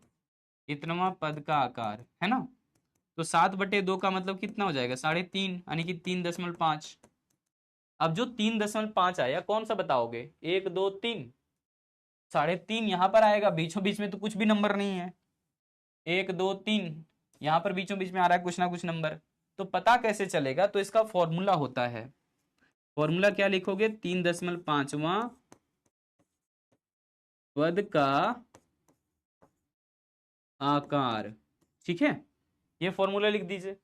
इतनवा पद का आकार, है ना। तो 7/2 का मतलब कितना हो जाएगा, 3.5, यानी कि 3.5। अब जो 3.5 आया कौन सा बताओगे, 1 2 3, 3.5 यहाँ पर आएगा, बीचों बीच में तो कुछ भी नंबर नहीं है। 1 2 3 यहाँ पर बीचों बीच में आ रहा है कुछ ना कुछ नंबर, तो पता कैसे चलेगा, तो इसका फॉर्मूला होता है। फॉर्मूला क्या लिखोगे, 3.5वां पद का आकार, ठीक है। ये फॉर्मूला लिख दीजिए,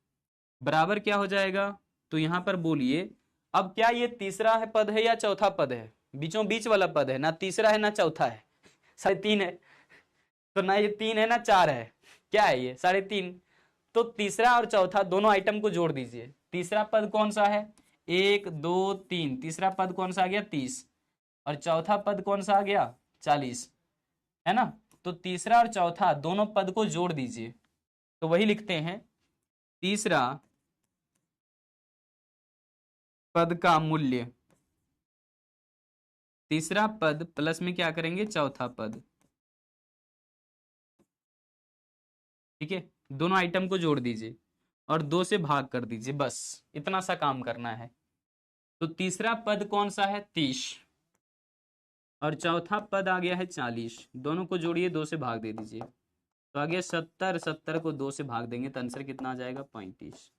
बराबर क्या हो जाएगा, तो यहां पर बोलिए। अब क्या ये तीसरा है पद है या चौथा पद है, बीचों बीच वाला पद है, ना तीसरा है ना चौथा है, 3.5 है। तो ना ये 3 है ना 4 है, क्या है ये 3.5। तो तीसरा और चौथा दोनों आइटम को जोड़ दीजिए। तीसरा पद कौन सा है, 1 2 3, तीसरा पद कौन सा आ गया 30, और चौथा पद कौन सा आ गया 40, है ना। तो तीसरा और चौथा दोनों पद को जोड़ दीजिए, तो वही लिखते हैं, तीसरा पद का मूल्य, तीसरा पद प्लस में क्या करेंगे चौथा पद, ठीक है। दोनों आइटम को जोड़ दीजिए और 2 से भाग कर दीजिए, बस इतना सा काम करना है। तो तीसरा पद कौन सा है 30, और चौथा पद आ गया है 40, दोनों को जोड़िए 2 से भाग दे दीजिए, तो आ गया 70, 70 को 2 से भाग देंगे तो आंसर कितना आ जाएगा 35।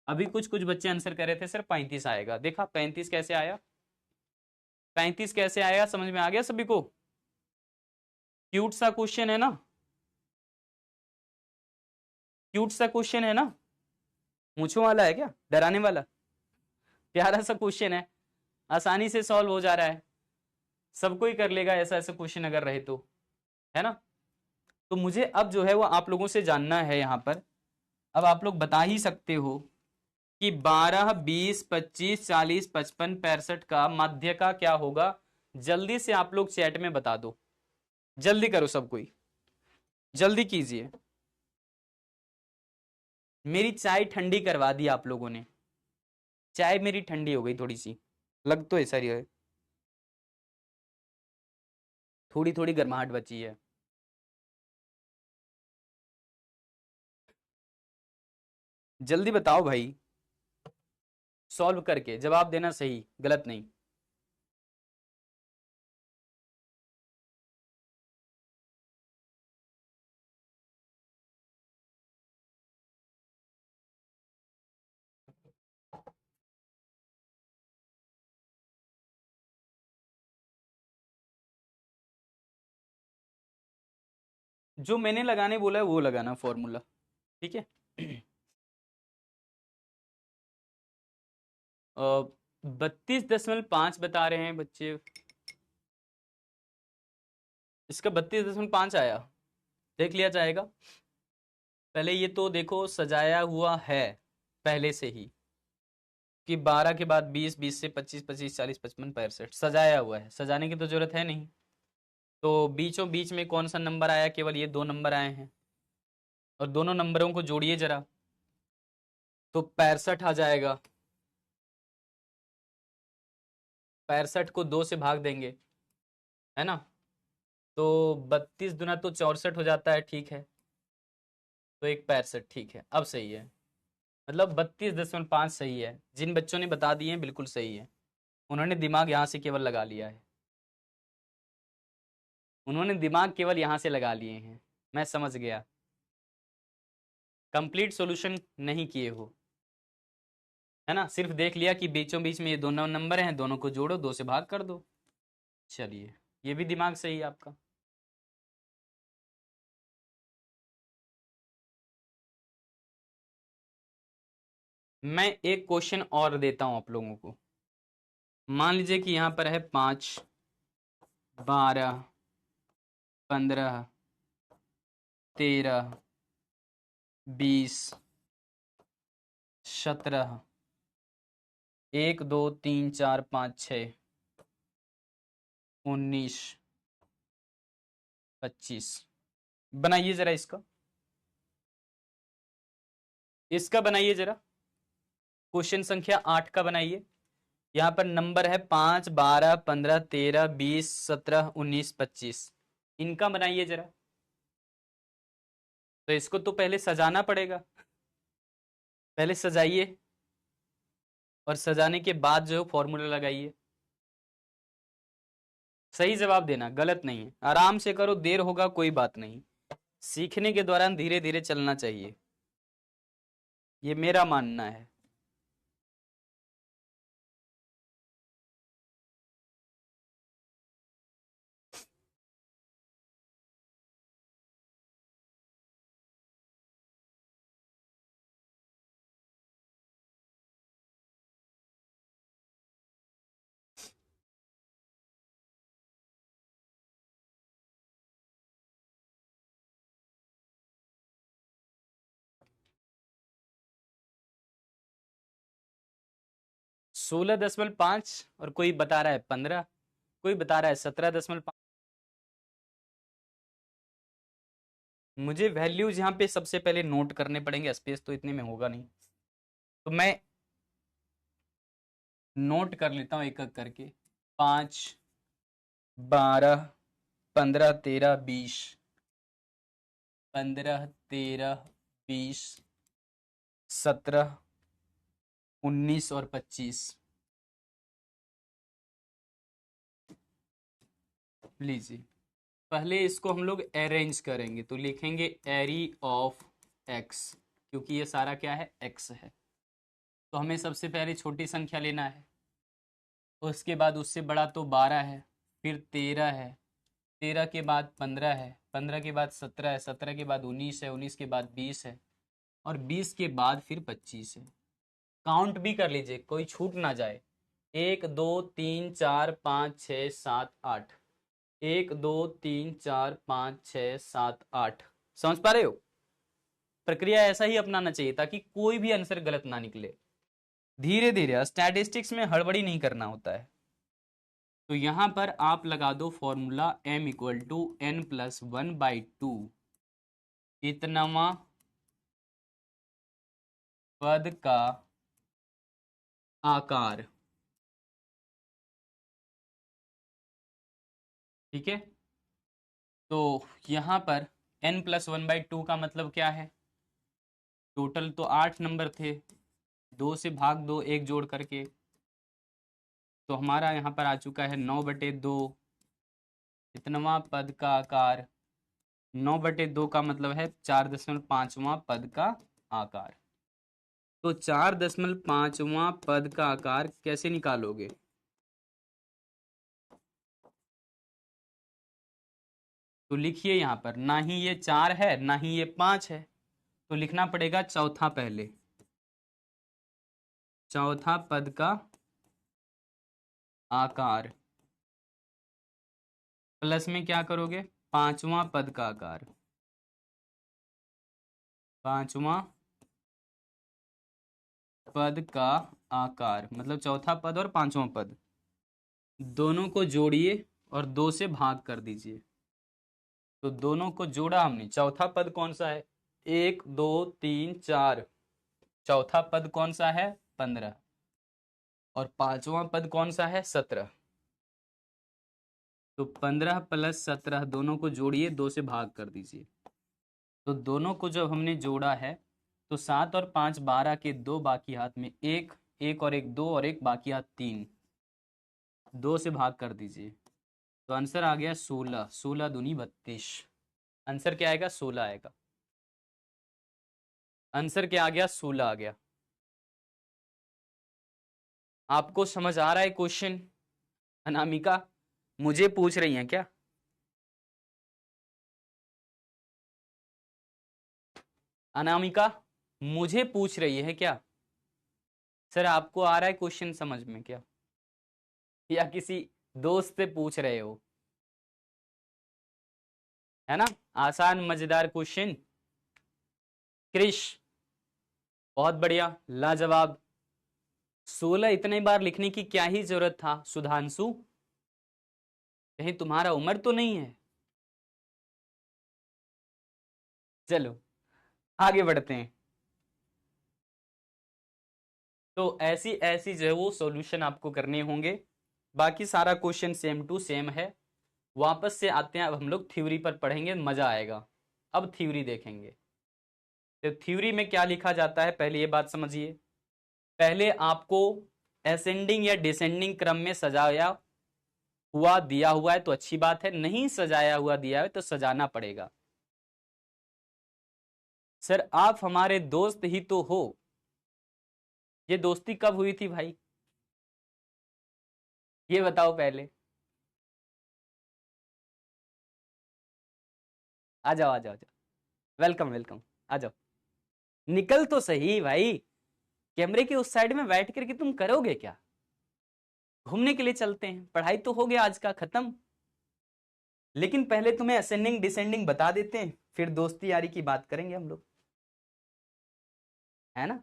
अभी कुछ कुछ बच्चे आंसर कर रहे थे सर 35 आएगा, देखा 35 कैसे आया, 35 कैसे आया, समझ में आ गया सभी को। क्यूट सा क्वेश्चन है ना, क्यूट सा क्वेश्चन है ना, मूंछों वाला है क्या, डराने वाला, प्यारा सा क्वेश्चन है, आसानी से सॉल्व हो जा रहा है, सबको ही कर लेगा ऐसा ऐसा क्वेश्चन अगर रहे तो, है ना। तो मुझे अब जो है वो आप लोगों से जानना है यहाँ पर, अब आप लोग बता ही सकते हो कि 12 20 25 40 55 65 का माध्य का क्या होगा। जल्दी से आप लोग चैट में बता दो, जल्दी करो सब कोई, जल्दी कीजिए। मेरी चाय ठंडी करवा दी आप लोगों ने, चाय मेरी ठंडी हो गई थोड़ी सी, लग तो ऐसा ही है, थोड़ी थोड़ी गर्माहट बची है। जल्दी बताओ भाई, सॉल्व करके जवाब देना, सही गलत नहीं। जो मैंने लगाने बोला है वो लगाना फॉर्मूला, ठीक है। 32.5 बता रहे हैं बच्चे, इसका 32.5 आया, देख लिया जाएगा। पहले ये तो देखो सजाया हुआ है पहले से ही, कि 12 के बाद 20, 20 से 25, 25 40 55 65 सजाया हुआ है, सजाने की तो जरूरत है नहीं। तो बीचों बीच में कौन सा नंबर आया, केवल ये 2 नंबर आए हैं, और दोनों नंबरों को जोड़िए जरा, तो 65 आ जाएगा। 65 को 2 से भाग देंगे, है ना, तो 32 दुना तो 64 हो जाता है, ठीक है। तो एक 65, ठीक है, अब सही है, मतलब 32.5 सही है। जिन बच्चों ने बता दिए हैं बिल्कुल सही है, उन्होंने दिमाग यहाँ से केवल लगा लिया है, उन्होंने दिमाग केवल यहाँ से लगा लिए हैं, मैं समझ गया, कंप्लीट सॉल्यूशन नहीं किए हो, है ना, सिर्फ देख लिया कि बीचों बीच में ये दोनों नंबर हैं, दोनों को जोड़ो 2 से भाग कर दो। चलिए, ये भी दिमाग सही है आपका। मैं एक क्वेश्चन और देता हूं आप लोगों को। मान लीजिए कि यहाँ पर है 5 12 15 13 20 17 1 2 3 4 5 6 19 25। बनाइए जरा इसका, इसका बनाइए जरा, क्वेश्चन संख्या 8 का बनाइए। यहाँ पर नंबर है 5 12 15 13 20 17 19 25, इनका बनाइए जरा। तो इसको तो पहले सजाना पड़ेगा, पहले सजाइए और सजाने के बाद जो फॉर्मूला लगाइए। सही जवाब देना, गलत नहीं है। आराम से करो, देर होगा कोई बात नहीं, सीखने के दौरान धीरे धीरे चलना चाहिए, ये मेरा मानना है। सोलह दशमलव पांच और कोई बता रहा है 15, कोई बता रहा है 17.5। मुझे वैल्यूज यहाँ पे सबसे पहले नोट करने पड़ेंगे, स्पेस तो इतने में होगा नहीं, तो मैं नोट कर लेता हूँ एक एक करके। 5, 12, 15, 13, 20, 15, 13, 20, 17, 19 और 25। लीजिए, पहले इसको हम लोग अरेंज करेंगे, तो लिखेंगे एरी ऑफ एक्स, क्योंकि ये सारा क्या है, एक्स है। तो हमें सबसे पहले छोटी संख्या लेना है, उसके बाद उससे बड़ा तो 12 है, फिर 13 है, 13 के बाद 15 है, 15 के बाद 17 है, 17 के बाद 19 है, 19 के बाद 20 है, और 20 के बाद फिर 25 है। काउंट भी कर लीजिए, कोई छूट ना जाए। 1 2 3 4 5 6 7 8, 1 2 3 4 5 6 7 8। समझ पा रहे हो? प्रक्रिया ऐसा ही अपनाना चाहिए ताकि कोई भी आंसर गलत ना निकले। धीरे धीरे, स्टैटिस्टिक्स में हड़बड़ी नहीं करना होता है। तो यहां पर आप लगा दो formula m equal to n plus 1/2 इतनावा पद का आकार। ठीक है, तो यहां पर n प्लस 1/2 का मतलब क्या है, टोटल तो 8 नंबर थे, 2 से भाग दो एक जोड़ करके, तो हमारा यहाँ पर आ चुका है 9/2 इतनवा पद का आकार। 9/2 का मतलब है 4.5वां पद का आकार। तो 4.5वां पद का आकार कैसे निकालोगे? तो लिखिए यहाँ पर, ना ही ये 4 है ना ही ये 5 है, तो लिखना पड़ेगा चौथा पहले, चौथा पद का आकार, प्लस में क्या करोगे, 5वां पद का आकार, 5वां पद का आकार मतलब चौथा पद और 5वां पद दोनों को जोड़िए और 2 से भाग कर दीजिए। तो दोनों को जोड़ा हमने, चौथा पद कौन सा है, 1 2 3 4, चौथा पद कौन सा है, 15, और 5वां पद कौन सा है, 17। तो 15 प्लस 17 दोनों को जोड़िए, 2 से भाग कर दीजिए। तो दोनों को जब हमने जोड़ा है तो 7 और 5 12 के 2 बाकी हाथ में 1, 1 और 1 2 और 1 बाकी हाथ 3, 2 से भाग कर दीजिए। तो आंसर आ गया 16, 16 दूनी 32। आंसर क्या आएगा, 16 आएगा। आंसर क्या आ गया, 16 आ गया। आपको समझ आ रहा है क्वेश्चन? अनामिका मुझे पूछ रही हैं क्या? अनामिका मुझे पूछ रही है क्या? सर आपको आ रहा है क्वेश्चन समझ में क्या, या किसी दोस्त से पूछ रहे हो? है ना, आसान मजेदार क्वेश्चन। क्रिश बहुत बढ़िया, लाजवाब। 16 इतने बार लिखने की क्या ही जरूरत था सुधांशु, कहीं तुम्हारा उम्र तो नहीं है? चलो आगे बढ़ते हैं। तो ऐसी ऐसी जो है वो सॉल्यूशन आपको करने होंगे, बाकी सारा क्वेश्चन सेम टू सेम है। वापस से आते हैं, अब हम लोग थ्योरी पर पढ़ेंगे, मजा आएगा। अब थ्योरी देखेंगे। तो थ्योरी में क्या लिखा जाता है, पहले ये बात समझिए। पहले आपको असेंडिंग या डिसेंडिंग क्रम में सजाया हुआ दिया हुआ है तो अच्छी बात है, नहीं सजाया हुआ दिया है तो सजाना पड़ेगा। सर आप हमारे दोस्त ही तो हो, ये दोस्ती कब हुई थी भाई, ये बताओ पहले। आ जाओ आ जाओ आ जाओ, वेलकम वेलकम, आ जाओ। निकल तो सही भाई, कैमरे के उस साइड में बैठ करके तुम करोगे क्या? घूमने के लिए चलते हैं, पढ़ाई तो हो गया आज का खत्म। लेकिन पहले तुम्हें असेंडिंग डिसेंडिंग बता देते हैं, फिर दोस्ती यारी की बात करेंगे हम लोग, है ना।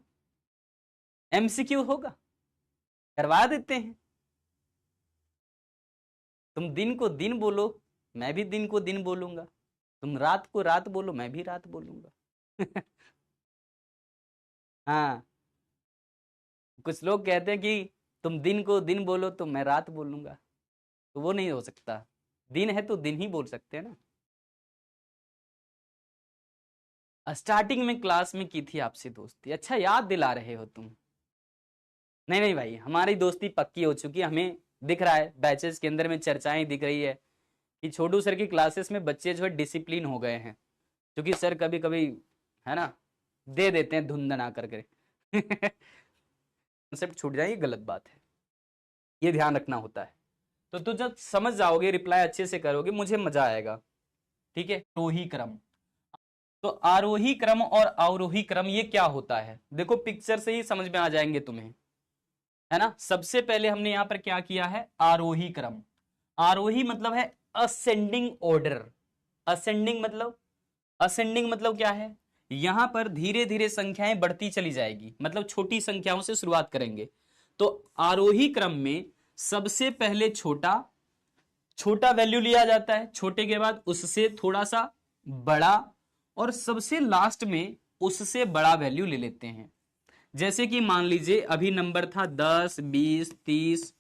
एमसीक्यू होगा, करवा देते हैं। तुम दिन को दिन बोलो, मैं भी दिन को दिन बोलूंगा। तुम रात को रात बोलो, मैं भी रात बोलूंगा। हाँ, कुछ लोग कहते हैं कि तुम दिन को दिन बोलो तो मैं रात बोलूंगा, तो वो नहीं हो सकता। दिन है तो दिन ही बोल सकते हैं ना। स्टार्टिंग में क्लास में की थी आपसे दोस्ती, अच्छा याद दिला रहे हो तुम। नहीं नहीं भाई, हमारी दोस्ती पक्की हो चुकी है, हमें दिख रहा है बैचेस के अंदर में चर्चाएं दिख रही है कि छोटू सर की क्लासेस में बच्चे जो है डिसिप्लिन हो गए हैं, क्योंकि सर कभी कभी, है ना, दे देते हैं धुन धना करके। कंसेप्ट छूट जाए, ये गलत बात है, ये ध्यान रखना होता है। तो जब समझ जाओगे, रिप्लाई अच्छे से करोगे, मुझे मजा आएगा। ठीक है, आरोही क्रम। तो आरोही क्रम और अवरोही क्रम ये क्या होता है, देखो पिक्चर से ही समझ में आ जाएंगे तुम्हें, है ना। सबसे पहले हमने यहां पर क्या किया है, आरोही क्रम। आरोही मतलब है असेंडिंग ऑर्डर। असेंडिंग मतलब, असेंडिंग मतलब क्या है, यहां पर धीरे धीरे संख्याएं बढ़ती चली जाएगी, मतलब छोटी संख्याओं से शुरुआत करेंगे। तो आरोही क्रम में सबसे पहले छोटा छोटा वैल्यू लिया जाता है, छोटे के बाद उससे थोड़ा सा बड़ा, और सबसे लास्ट में उससे बड़ा वैल्यू ले लेते हैं। जैसे कि मान लीजिए अभी नंबर था 10, 20, 30,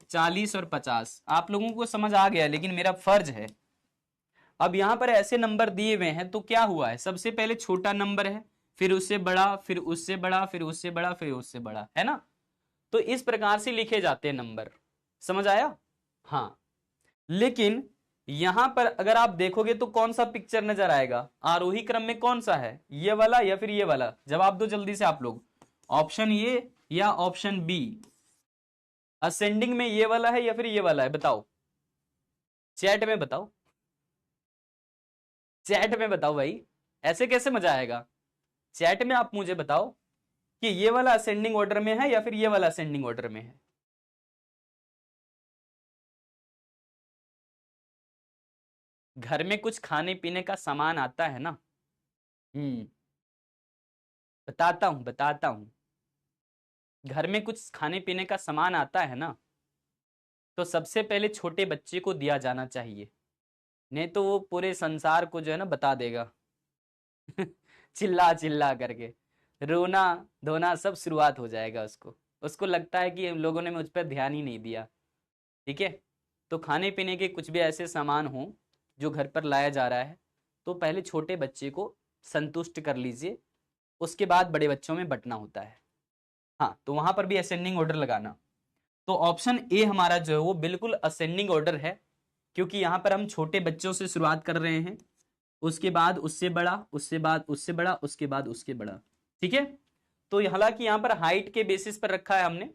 40 और 50, आप लोगों को समझ आ गया, लेकिन मेरा फर्ज है, अब यहां पर ऐसे नंबर दिए हुए हैं तो क्या हुआ है, सबसे पहले छोटा नंबर है, फिर उससे बड़ा, फिर उससे बड़ा, फिर उससे बड़ा, फिर उससे बड़ा, है ना। तो इस प्रकार से लिखे जाते हैं नंबर, समझ आया। हाँ, लेकिन यहां पर अगर आप देखोगे तो कौन सा पिक्चर नजर आएगा, आरोही क्रम में कौन सा है, ये वाला या फिर ये वाला, जवाब दो जल्दी से आप लोग। ऑप्शन ए या ऑप्शन बी, असेंडिंग में ये वाला है या फिर ये वाला है, बताओ, चैट में बताओ, चैट में बताओ भाई, ऐसे कैसे मजा आएगा। चैट में आप मुझे बताओ कि ये वाला असेंडिंग ऑर्डर में है या फिर ये वाला असेंडिंग ऑर्डर में है। घर में कुछ खाने पीने का सामान आता है ना। हम्म, बताता हूं, घर में कुछ खाने पीने का सामान आता है ना, तो सबसे पहले छोटे बच्चे को दिया जाना चाहिए, नहीं तो वो पूरे संसार को जो है ना बता देगा। चिल्ला चिल्ला करके रोना धोना सब शुरुआत हो जाएगा उसको, उसको लगता है कि हम लोगों ने मुझ पर ध्यान ही नहीं दिया। ठीक है, तो खाने पीने के कुछ भी ऐसे सामान हो जो घर पर लाया जा रहा है, तो पहले छोटे बच्चे को संतुष्ट कर लीजिए, उसके बाद बड़े बच्चों में बंटना होता है। हाँ, तो वहां पर भी असेंडिंग ऑर्डर लगाना। तो ऑप्शन ए हमारा जो है वो बिल्कुल असेंडिंग ऑर्डर है, क्योंकि यहां पर हम छोटे बच्चों से शुरुआत कर रहे हैं, उसके बाद उससे बड़ा, उससे बाद उससे बड़ा, उसके बाद उसके बड़ा। ठीक है, तो हालांकि यहां पर हाइट के बेसिस पर रखा है हमने,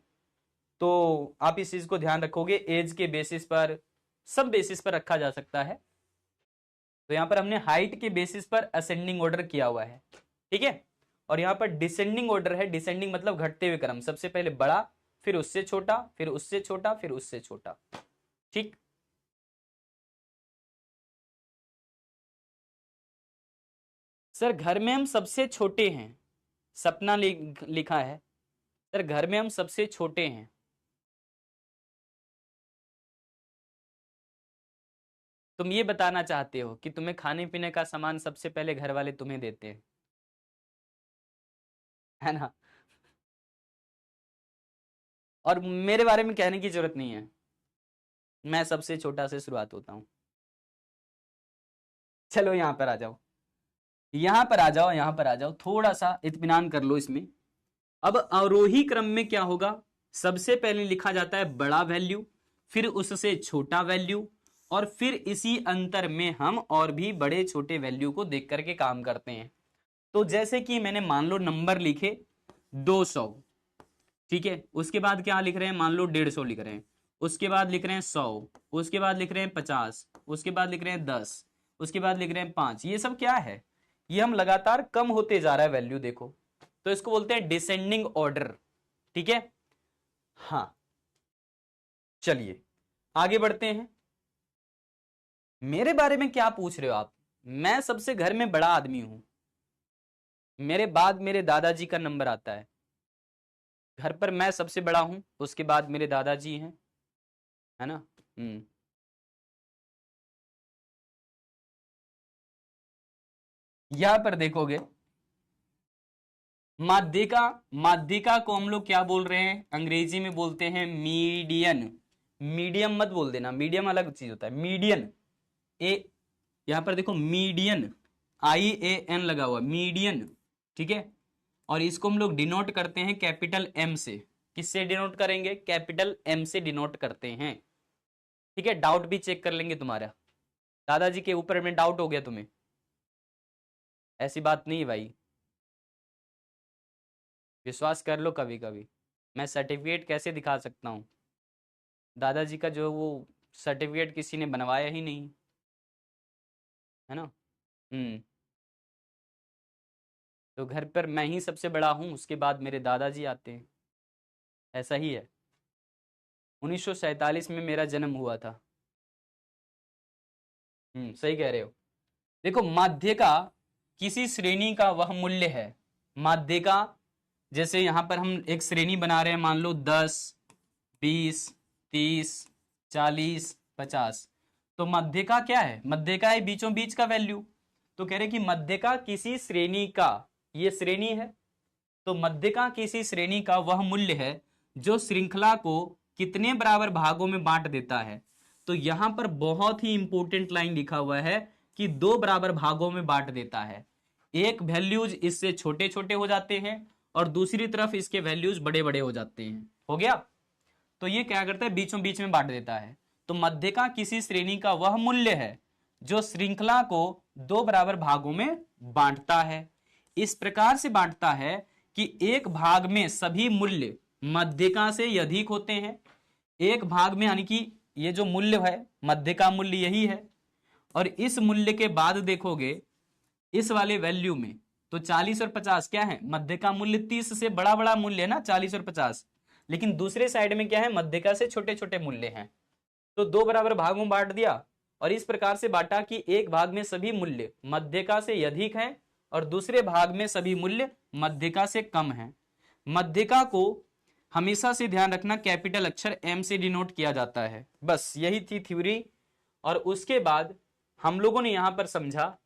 तो आप इस चीज को ध्यान रखोगे, एज के बेसिस पर, सब बेसिस पर रखा जा सकता है। तो यहां पर हमने हाइट के बेसिस पर असेंडिंग ऑर्डर किया हुआ है। ठीक है, और यहां पर डिसेंडिंग ऑर्डर है, डिसेंडिंग मतलब घटते हुए क्रम, सबसे पहले बड़ा, फिर उससे छोटा, फिर उससे छोटा, फिर उससे छोटा। ठीक, सर घर में हम सबसे छोटे हैं, सपना लिखा है, सर घर में हम सबसे छोटे हैं। तुम ये बताना चाहते हो कि तुम्हें खाने पीने का सामान सबसे पहले घर वाले तुम्हें देते हैं, है ना। और मेरे बारे में कहने की जरूरत नहीं है, मैं सबसे छोटा से शुरुआत होता हूँ। चलो यहाँ पर आ जाओ, यहां पर आ जाओ, यहां पर आ जाओ, थोड़ा सा इत्मीनान कर लो इसमें। अब अवरोही क्रम में क्या होगा, सबसे पहले लिखा जाता है बड़ा वैल्यू, फिर उससे छोटा वैल्यू, और फिर इसी अंतर में हम और भी बड़े छोटे वैल्यू को देख करके काम करते हैं। तो जैसे कि मैंने मान लो नंबर लिखे 200, ठीक है, उसके बाद क्या लिख रहे हैं, मान लो 150 लिख रहे हैं, उसके बाद लिख रहे हैं 100, उसके बाद लिख रहे हैं 50, उसके बाद लिख रहे हैं 10, उसके बाद लिख रहे हैं 5। ये सब क्या है, ये हम लगातार कम होते जा रहा है वैल्यू, देखो, तो इसको बोलते हैं डिसेंडिंग ऑर्डर, ठीक है। हाँ, चलिए आगे बढ़ते हैं। मेरे बारे में क्या पूछ रहे हो आप, मैं सबसे घर में बड़ा आदमी हूं, मेरे बाद मेरे दादाजी का नंबर आता है, घर पर मैं सबसे बड़ा हूं, उसके बाद मेरे दादाजी हैं, है ना। यहां पर देखोगे माध्यिका, माध्यिका को हम लोग क्या बोल रहे हैं, अंग्रेजी में बोलते हैं मीडियन। मीडियम मत बोल देना, मीडियम अलग चीज होता है, मीडियन, ए, यहां पर देखो मीडियन, IAN लगा हुआ, मीडियन, ठीक है। और इसको हम लोग डिनोट करते हैं कैपिटल M से। किससे डिनोट करेंगे, कैपिटल M से डिनोट करते हैं, ठीक है। डाउट भी चेक कर लेंगे तुम्हारा, दादाजी के ऊपर में डाउट हो गया तुम्हें, ऐसी बात नहीं है भाई, विश्वास कर लो कभी कभी। मैं सर्टिफिकेट कैसे दिखा सकता हूँ, दादाजी का जो वो सर्टिफिकेट किसी ने बनवाया ही नहीं, है ना। तो घर पर मैं ही सबसे बड़ा हूँ, उसके बाद मेरे दादाजी आते हैं, ऐसा ही है। 1947 में मेरा जन्म हुआ था। सही कह रहे हो। देखो माध्य का किसी श्रेणी का वह मूल्य है, माध्य का, जैसे यहां पर हम एक श्रेणी बना रहे हैं, मान लो 10, 20, 30, 40, 50। तो मध्य का क्या है, मध्य का है बीचों बीच का वैल्यू। तो कह रहे कि मध्य का किसी श्रेणी का, ये श्रेणी है, तो मध्य का किसी श्रेणी का वह मूल्य है जो श्रृंखला को कितने बराबर भागों में बांट देता है। तो यहां पर बहुत ही इंपॉर्टेंट लाइन लिखा हुआ है कि 2 बराबर भागों में बांट देता है। एक वैल्यूज इससे छोटे छोटे हो जाते हैं और दूसरी तरफ इसके वैल्यूज बड़े बड़े हो जाते हैं, हो गया। तो ये क्या करता है, बीचों बीच में बांट देता है। तो मध्य का किसी श्रेणी का वह मूल्य है जो श्रृंखला को 2 बराबर भागों में बांटता है। इस प्रकार से बांटता है कि एक भाग में सभी मूल्य मध्यिका से अधिक होते हैं, एक भाग में, यानी कि ये जो मूल्य है मध्य का मूल्य यही है, और इस मूल्य के बाद देखोगे इस वाले वैल्यू में, तो 40 और 50 क्या है, मध्य का मूल्य 30 से बड़ा बड़ा मूल्य है ना 40 और 50, लेकिन दूसरे साइड में क्या है, मध्यिका से छोटे छोटे मूल्य हैं। तो 2 बराबर भागों में बांट दिया, और इस प्रकार से बांटा कि एक भाग में सभी मूल्य मध्यिका से अधिक हैं और दूसरे भाग में सभी मूल्य मध्यिका से कम हैं। मध्यिका को हमेशा से ध्यान रखना कैपिटल अक्षर M से डिनोट किया जाता है। बस यही थी थ्योरी। और उसके बाद हम लोगों ने यहां पर समझा,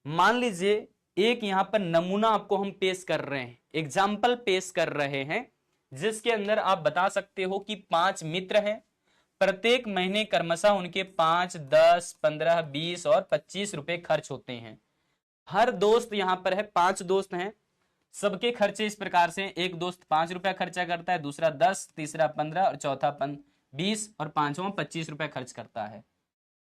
मान लीजिए एक यहां पर नमूना आपको हम पेश कर रहे हैं, एग्जाम्पल पेश कर रहे हैं, जिसके अंदर आप बता सकते हो कि 5 मित्र हैं, प्रत्येक महीने क्रमशः उनके 5, 10, 15, 20 और 25 रुपए खर्च होते हैं। हर दोस्त यहां पर है, 5 दोस्त हैं, सबके खर्चे इस प्रकार से, एक दोस्त 5 रुपया खर्चा करता है, दूसरा 10, तीसरा 15 और चौथा 20 और पांचवा 25 रुपया खर्च करता है,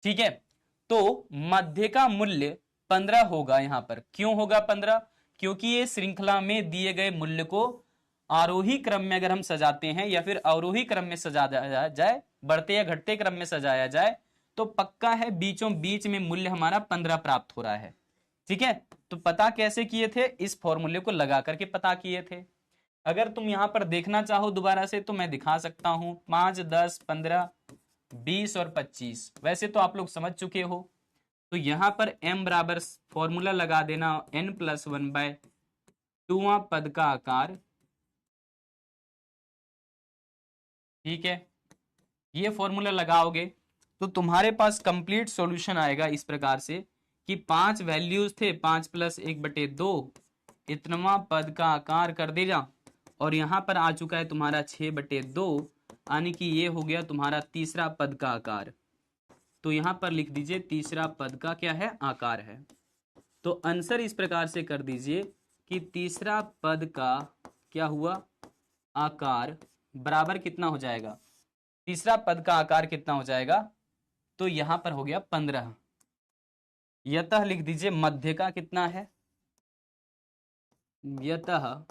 ठीक है। तो मध्य का मूल्य 15 होगा यहां पर। क्यों होगा 15, क्योंकि ये श्रृंखला में दिए गए मूल्य को आरोही क्रम में अगर हम सजाते हैं या फिर अवरोही क्रम में सजाया जाए, बढ़ते या घटते क्रम में सजाया जाए, तो पक्का है बीचों बीच में मूल्य हमारा 15 प्राप्त हो रहा है, ठीक है। तो पता कैसे किए थे, इस फॉर्मूले को लगा करके पता किए थे। अगर तुम यहां पर देखना चाहो दोबारा से तो मैं दिखा सकता हूं, 5, 10, 15, 20 और 25, वैसे तो आप लोग समझ चुके हो। तो यहां पर m बराबर फॉर्मूला लगा देना n+1/2वां पद का आकार, ठीक है। ये फॉर्मूला लगाओगे तो तुम्हारे पास कंप्लीट सॉल्यूशन आएगा इस प्रकार से कि 5 वैल्यूज थे, 5 + 1/2 इतनवा पद का आकार कर देगा, और यहां पर आ चुका है तुम्हारा 6/2, यानी कि ये हो गया तुम्हारा तीसरा पद का आकार। तो यहां पर लिख दीजिए तीसरा पद का क्या है, आकार है। तो आंसर इस प्रकार से कर दीजिए कि तीसरा पद का क्या हुआ, आकार बराबर कितना हो जाएगा, तीसरा पद का आकार कितना हो जाएगा, तो यहां पर हो गया 15। यतः लिख दीजिए मध्य का कितना है, यतः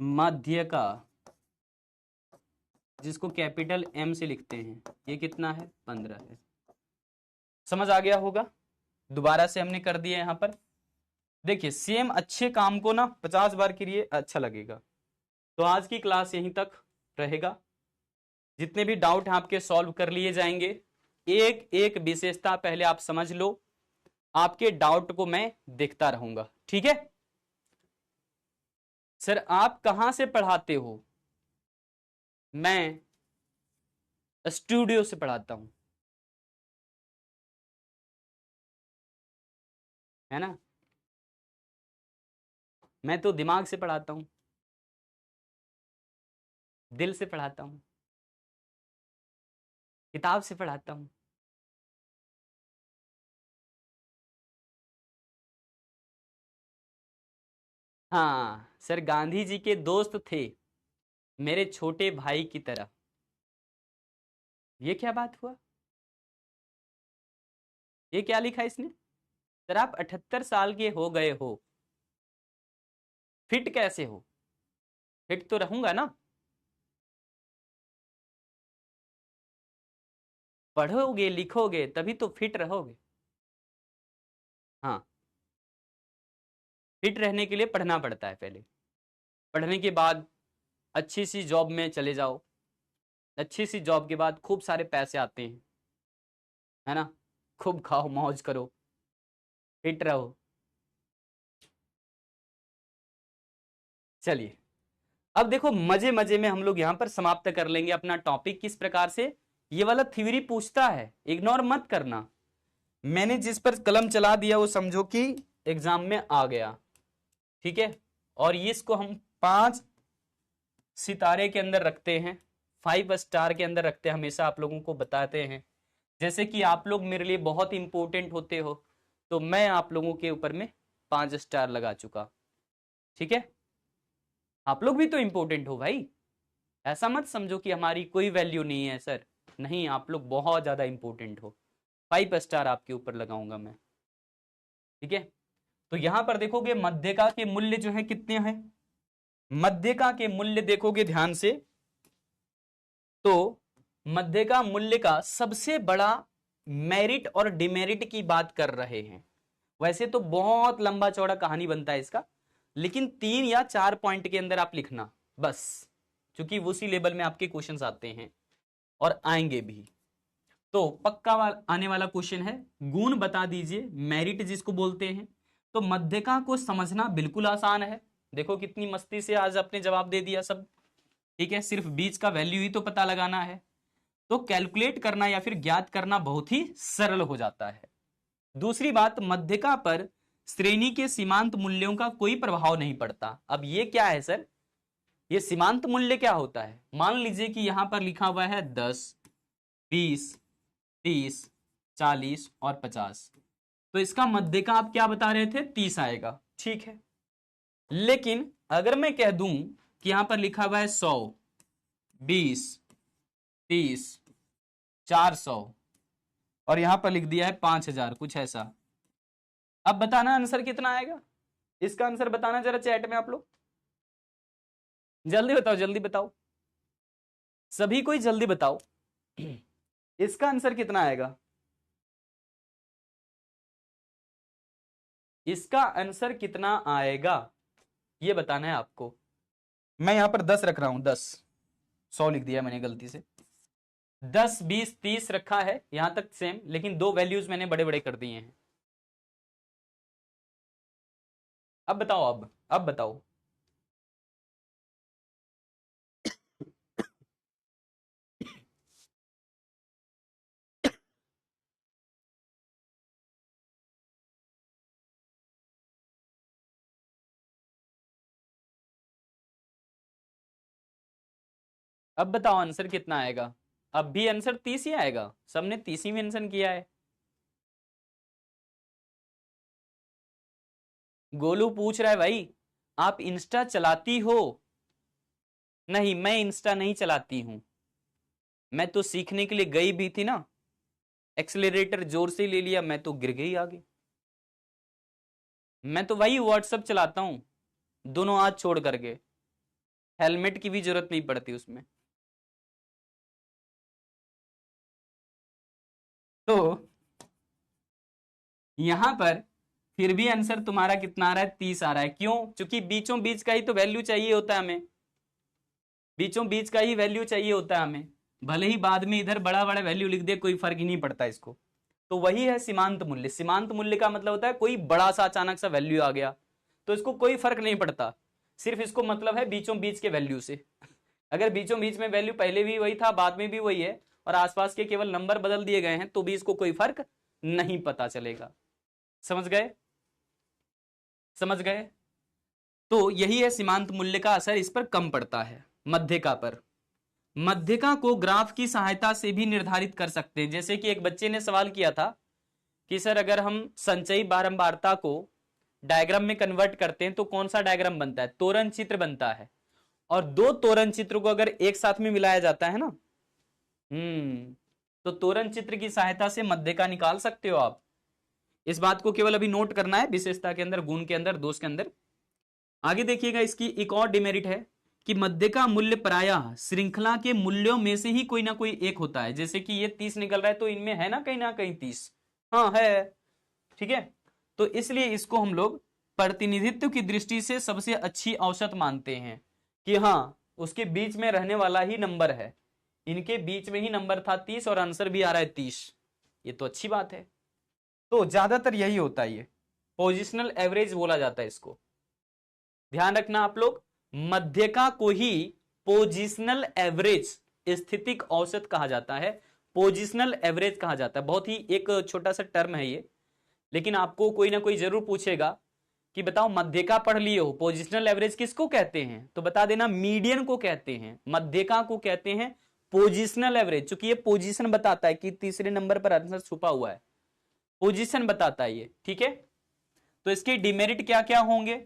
मध्य का, जिसको कैपिटल M से लिखते हैं, ये कितना है, 15 है। समझ आ गया होगा। दोबारा से हमने कर दिया यहां पर। देखिए सेम अच्छे काम को ना 50 बार करिए, अच्छा लगेगा। तो आज की क्लास यहीं तक रहेगा। जितने भी डाउट हैं आपके सॉल्व कर लिए जाएंगे। एक एक विशेषता पहले आप समझ लो, आपके डाउट को मैं देखता रहूंगा, ठीक है। सर आप कहां से पढ़ाते हो? मैं स्टूडियो से पढ़ाता हूं, है ना। मैं तो दिमाग से पढ़ाता हूं, दिल से पढ़ाता हूं, किताब से पढ़ाता हूं। हाँ सर, गांधी जी के दोस्त थे, मेरे छोटे भाई की तरह। ये क्या बात हुआ, ये क्या लिखा इसने? सर आप 78 साल के हो गए हो, फिट कैसे हो? फिट तो रहूंगा ना। पढ़ोगे लिखोगे तभी तो फिट रहोगे। हाँ, फिट रहने के लिए पढ़ना पड़ता है पहले, पढ़ने के बाद अच्छी सी जॉब में चले जाओ, अच्छी सी जॉब के बाद खूब सारे पैसे आते हैं, है ना, खूब खाओ मौज करो, फिट रहो। चलिए अब देखो, मजे मजे में हम लोग यहां पर समाप्त कर लेंगे अपना टॉपिक। किस प्रकार से ये वाला थ्योरी पूछता है, इग्नोर मत करना। मैंने जिस पर कलम चला दिया वो समझो कि एग्जाम में आ गया, ठीक है। और इसको हम 5 सितारे के अंदर रखते हैं, 5 स्टार के अंदर रखते हैं, हमेशा आप लोगों को बताते हैं। जैसे कि आप लोग मेरे लिए बहुत इंपॉर्टेंट होते हो, तो मैं आप लोगों के ऊपर में 5 स्टार लगा चुका, ठीक है। आप लोग भी तो इंपॉर्टेंट हो भाई, ऐसा मत समझो कि हमारी कोई वैल्यू नहीं है सर। नहीं, आप लोग बहुत ज्यादा इंपॉर्टेंट हो, 5 स्टार आपके ऊपर लगाऊंगा मैं, ठीक है। तो यहां पर देखोगे मध्यका के मूल्य जो है कितने हैं, मध्यका के मूल्य देखोगे ध्यान से, तो मध्यका मूल्य का सबसे बड़ा मेरिट और डिमेरिट की बात कर रहे हैं। वैसे तो बहुत लंबा चौड़ा कहानी बनता है इसका, लेकिन 3 या 4 पॉइंट के अंदर आप लिखना बस, क्योंकि उसी लेवल में आपके क्वेश्चंस आते हैं और आएंगे भी। तो पक्का आने वाला क्वेश्चन है, गुण बता दीजिए, मेरिट जिसको बोलते हैं। तो मध्यका को समझना बिल्कुल आसान है, देखो कितनी मस्ती से आज अपने जवाब दे दिया सब, ठीक है। सिर्फ बीच का वैल्यू ही तो पता लगाना है, तो कैलकुलेट करना या फिर ज्ञात करना बहुत ही सरल हो जाता है। दूसरी बात, मध्यका पर श्रेणी के सीमांत मूल्यों का कोई प्रभाव नहीं पड़ता। अब ये क्या है सर, ये सीमांत मूल्य क्या होता है? मान लीजिए कि यहां पर लिखा हुआ है 10, 20, 30, 40 और 50, तो इसका मध्यका आप क्या बता रहे थे, 30 आएगा, ठीक है। लेकिन अगर मैं कह दूं कि यहां पर लिखा हुआ है 100, 20, 30, 400 और यहां पर लिख दिया है 5000, कुछ ऐसा, अब बताना आंसर कितना आएगा। इसका आंसर बताना जरा चैट में आप लोग, जल्दी बताओ जल्दी बताओ, सभी कोई जल्दी बताओ इसका आंसर कितना आएगा। इसका आंसर कितना आएगा ये बताना है आपको। मैं यहां पर 10 रख रहा हूं, 10, 100 लिख दिया मैंने गलती से, 10, 20, 30 रखा है यहां तक सेम, लेकिन 2 वैल्यूज मैंने बड़े बड़े कर दिए हैं। अब बताओ, अब बताओ। अब बताओ आंसर कितना आएगा। अब भी आंसर 30 ही आएगा, सबने 30 ही मेंशन किया है। गोलू पूछ रहा है भाई आप इंस्टा चलाती हो? नहीं, मैं इंस्टा नहीं चलाती हूं। मैं तो सीखने के लिए गई भी थी ना, एक्सेलरेटर जोर से ले लिया, मैं तो गिर गई आगे। मैं तो वही व्हाट्सएप चलाता हूं, दोनों हाथ छोड़ करके, हेलमेट की भी जरूरत नहीं पड़ती उसमें। तो यहां पर फिर भी आंसर तुम्हारा कितना आ रहा है? 30 आ रहा है। क्यों? क्योंकि बीचों बीच का ही तो वैल्यू चाहिए होता है हमें, बीचों बीच का ही वैल्यू चाहिए होता है हमें। भले ही बाद में इधर बड़ा बड़ा वैल्यू लिख दे, कोई फर्क ही नहीं पड़ता इसको। तो वही है सीमांत मूल्य। सीमांत मूल्य का मतलब होता है कोई बड़ा सा अचानक सा वैल्यू आ गया तो इसको कोई फर्क नहीं पड़ता, सिर्फ इसको मतलब है बीचों बीच के वैल्यू से। अगर बीचों बीच में वैल्यू पहले भी वही था, बाद में भी वही है, और आसपास के केवल नंबर बदल दिए गए हैं, तो भी इसको कोई फर्क नहीं पता चलेगा। समझ गए? समझ गए? तो यही है, सीमांत मूल्य का असर इस पर कम पड़ता है मध्यका पर। मध्यका को ग्राफ की सहायता से भी निर्धारित कर सकते हैं। जैसे कि एक बच्चे ने सवाल किया था कि सर अगर हम संचयी बारंबारता को डायग्राम में कन्वर्ट करते हैं तो कौन सा डायग्राम बनता है? तोरण चित्र बनता है। और दो तोरण चित्र को अगर एक साथ में मिलाया जाता है ना, तो तोरण चित्र की सहायता से मध्यका निकाल सकते हो आप। इस बात को केवल अभी नोट करना है, विशेषता के अंदर, गुण के अंदर, दोष के अंदर। आगे देखिएगा, इसकी एक और डिमेरिट है कि मध्यका मूल्य प्रायः श्रृंखला के मूल्यों में से ही कोई ना कोई एक होता है। जैसे कि ये 30 निकल रहा है तो इनमें है ना कहीं 30, हाँ है, ठीक है। तो इसलिए इसको हम लोग प्रतिनिधित्व की दृष्टि से सबसे अच्छी औसत मानते हैं कि हाँ उसके बीच में रहने वाला ही नंबर है, इनके बीच में ही नंबर था 30 और आंसर भी आ रहा है 30, ये तो अच्छी बात है। तो ज्यादातर यही होता है, ये पोजिशनल एवरेज बोला जाता है इसको। ध्यान रखना आप लोग, मध्यका को ही पोजिशनल एवरेज, स्थितिक औसत कहा जाता है, पोजिशनल एवरेज कहा जाता है। बहुत ही एक छोटा सा टर्म है ये, लेकिन आपको कोई ना कोई जरूर पूछेगा कि बताओ मध्यका पढ़ लिए हो, पोजिशनल एवरेज किसको कहते हैं? तो बता देना मीडियन को कहते हैं, मध्यका को कहते हैं पोजिशनल एवरेज। चूंकि ये पोजीशन बताता है कि तीसरे नंबर पर आंसर छुपा हुआ है, पोजीशन बताता है ये, ठीक है। तो इसके डिमेरिट क्या क्या होंगे?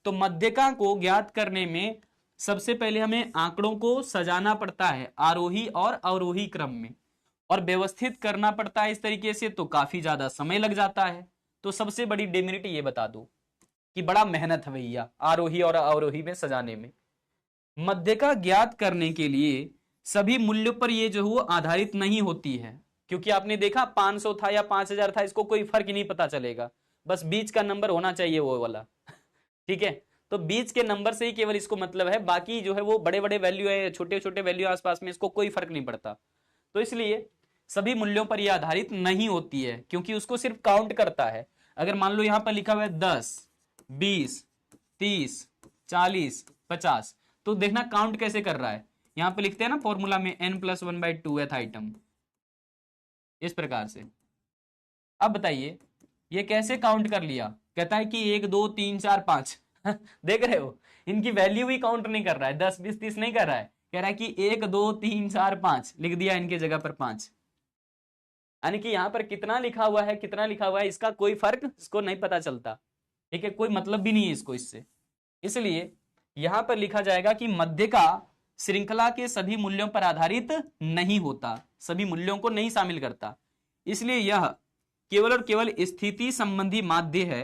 तो मध्यका को ज्ञात करने में सबसे पहले हमें आंकड़ों को सजाना पड़ता है आरोही और अवरोही क्रम में, और व्यवस्थित करना पड़ता है इस तरीके से, तो काफी ज्यादा समय लग जाता है। तो सबसे बड़ी डिमेरिट ये बता दो कि बड़ा मेहनत है भैया आरोही और अवरोही में सजाने में। मध्यका ज्ञात करने के लिए सभी मूल्यों पर ये जो वो आधारित नहीं होती है, क्योंकि आपने देखा 500 था या 5000 था, इसको कोई फर्क ही नहीं पता चलेगा, बस बीच का नंबर होना चाहिए वो वाला, ठीक है। तो बीच के नंबर से ही केवल इसको मतलब है, बाकी जो है वो बड़े बड़े वैल्यू है, छोटे छोटे वैल्यू आसपास में, इसको कोई फर्क नहीं पड़ता। तो इसलिए सभी मूल्यों पर यह आधारित नहीं होती है, क्योंकि उसको सिर्फ काउंट करता है। अगर मान लो यहां पर लिखा हुआ है 10, 20, 30, 40, 50, तो देखना काउंट कैसे कर रहा है। यहां पे लिखते हैं ना फॉर्मूला में n+1/2th आइटम, इस प्रकार से। अब बताइए ये कैसे काउंट कर लिया? कहता है कि 1 2 3 4 5 देख रहे हो, इनकी वैल्यू भी काउंट नहीं कर रहा है, 10 20 30 नहीं कर रहा है, कह रहा है कि 1 2 3 4 5 लिख दिया इनके जगह पर 5। यानी कि यहां पर कितना लिखा हुआ है, कितना लिखा हुआ है, इसका कोई फर्क इसको नहीं पता चलता, ठीक है, कोई मतलब भी नहीं है इसको इससे। इसलिए यहां पर लिखा जाएगा कि मध्यका श्रृंखला के सभी मूल्यों पर आधारित नहीं होता, सभी मूल्यों को नहीं शामिल करता, इसलिए यह केवल और केवल स्थिति संबंधी माध्य है।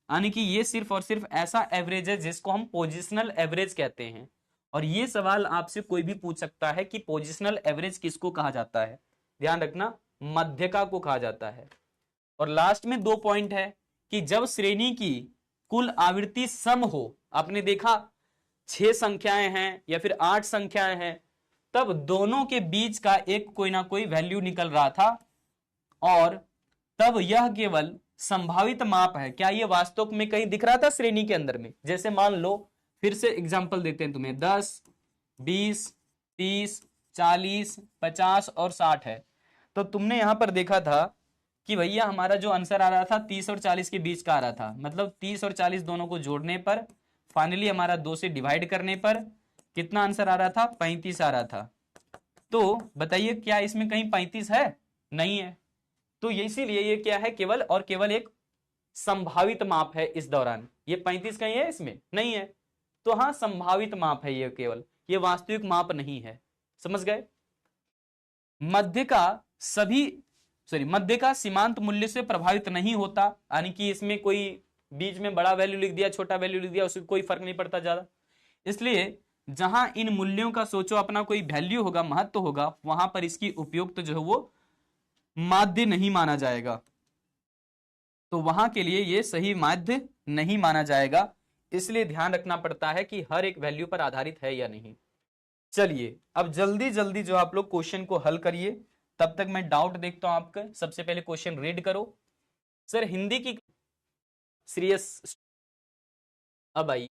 यानी कि ये सिर्फ और सिर्फ ऐसा एवरेज है जिसको हम पोजिशनल एवरेज कहते हैं। और ये सवाल आपसे कोई भी पूछ सकता है कि पोजिशनल एवरेज किसको कहा जाता है? ध्यान रखना, मध्यका को कहा जाता है। और लास्ट में 2 पॉइंट है कि जब श्रेणी की कुल आवृत्ति सम हो, आपने देखा 6 संख्याएं हैं या फिर 8 संख्याएं हैं, तब दोनों के बीच का एक कोई ना कोई वैल्यू निकल रहा था, और तब यह केवल संभावित माप है। क्या ये वास्तव में कहीं दिख रहा था श्रेणी के अंदर में? जैसे मान लो, फिर से एग्जांपल देते हैं तुम्हें, 10, 20, 30, 40, 50 और 60 है, तो तुमने यहां पर देखा था कि भैया हमारा जो आंसर आ रहा था 30 और 40 के बीच का आ रहा था, मतलब 30 और 40 दोनों को जोड़ने पर, फाइनली हमारा 2 से डिवाइड करने पर कितना आंसर आ रहा था? 35 आ रहा था। तो बताइए क्या इसमें कहीं 35 है? नहीं है। तो इसीलिए ये क्या है, केवल और केवल एक संभावित माप है इस दौरान। ये 35 कहीं है इसमें नहीं है, तो हाँ संभावित माप है ये, केवल ये वास्तविक माप नहीं है। समझ गए। मध्य का सीमांत मूल्य से प्रभावित नहीं होता, यानी कि इसमें कोई बीच में बड़ा वैल्यू लिख दिया छोटा वैल्यू लिख दिया उससे कोई फर्क नहीं पड़ता ज्यादा। इसलिए जहां इन मूल्यों का सोचो अपना कोई वैल्यू होगा, महत्व होगा, वहां पर इसकी उपयुक्त जो है वो माध्य नहीं माना जाएगा, तो वहां के लिए ये सही माध्य नहीं माना जाएगा। इसलिए ध्यान रखना पड़ता है कि हर एक वैल्यू पर आधारित है या नहीं। चलिए अब जल्दी जल्दी जो आप लोग क्वेश्चन को हल करिए, तब तक मैं डाउट देखता हूं आपका। सबसे पहले क्वेश्चन रीड करो। सर हिंदी की सीरियस अब आई।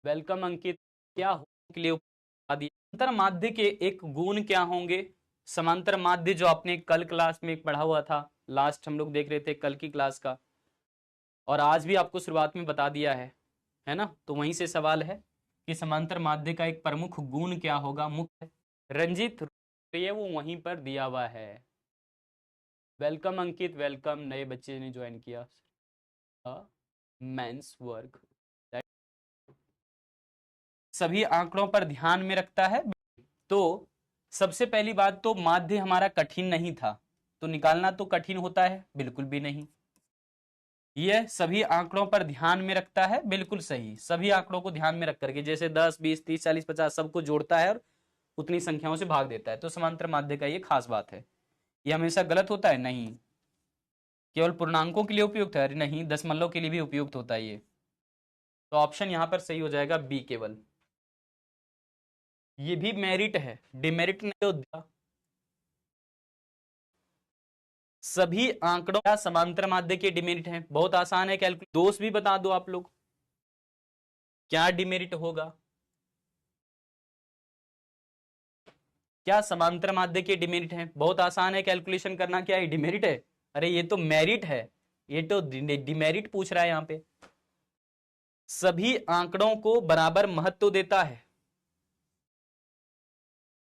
वेलकम अंकित। क्या हो के लिए समांतर माध्य के एक गुण क्या होंगे? समांतर माध्य जो आपने कल क्लास में पढ़ा हुआ था, लास्ट हम लोग देख रहे थे कल की क्लास का, और आज भी आपको शुरुआत में बता दिया है ना, तो वहीं से सवाल है कि समांतर माध्य का एक प्रमुख गुण क्या होगा, मुख्य। रंजीत ये वो वहीं पर दिया हुआ है। वेलकम अंकित, वेलकम, नए बच्चे ने ज्वाइन किया। मेंस वर्क सभी आंकड़ों पर ध्यान में रखता है। तो सबसे पहली बात तो माध्य हमारा कठिन नहीं था, तो निकालना तो कठिन होता है, बिल्कुल भी नहीं। यह सभी आंकड़ों पर ध्यान में रखता है, बिल्कुल सही। सभी आंकड़ों को ध्यान में रख करके, जैसे 10, 20, 30, 40, 50 सबको जोड़ता है और उतनी संख्याओं से भाग देता है, तो समांतर माध्य का ये खास बात है। ये हमेशा गलत होता है नहीं, केवल पूर्णांकों के लिए उपयुक्त है, नहीं दशमलव के लिए भी उपयुक्त होता है ये। तो ऑप्शन यहां पर सही हो जाएगा बी केवल। ये भी मेरिट है, डिमेरिट नहीं होता। सभी आंकड़ों का समांतर माध्य के डिमेरिट है, बहुत आसान है कैलकुलेट। दोष भी बता दो आप लोग, क्या डिमेरिट होगा? क्या समांतर माध्य के डिमेरिट है? बहुत आसान है कैलकुलेशन करना, क्या है डिमेरिट है? अरे ये तो मेरिट है, ये तो डिमेरिट पूछ रहा है यहां पे। सभी आंकड़ों को बराबर महत्व देता है,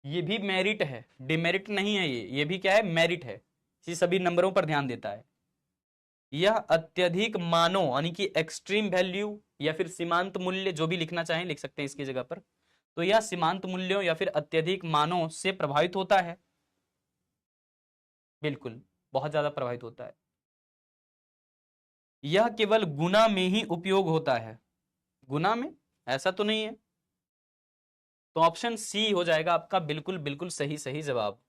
ये भी मेरिट है, डिमेरिट नहीं है ये भी क्या है, मेरिट है। ये सभी नंबरों पर ध्यान देता है। यह अत्यधिक मानों यानी कि एक्सट्रीम वैल्यू या फिर सीमांत मूल्य, जो भी लिखना चाहें लिख सकते हैं इसकी जगह पर, तो यह सीमांत मूल्यों या फिर अत्यधिक मानों से प्रभावित होता है, बिल्कुल बहुत ज्यादा प्रभावित होता है। यह केवल गुना में ही उपयोग होता है, गुना में, ऐसा तो नहीं है। तो ऑप्शन सी हो जाएगा आपका बिल्कुल बिल्कुल सही सही जवाब।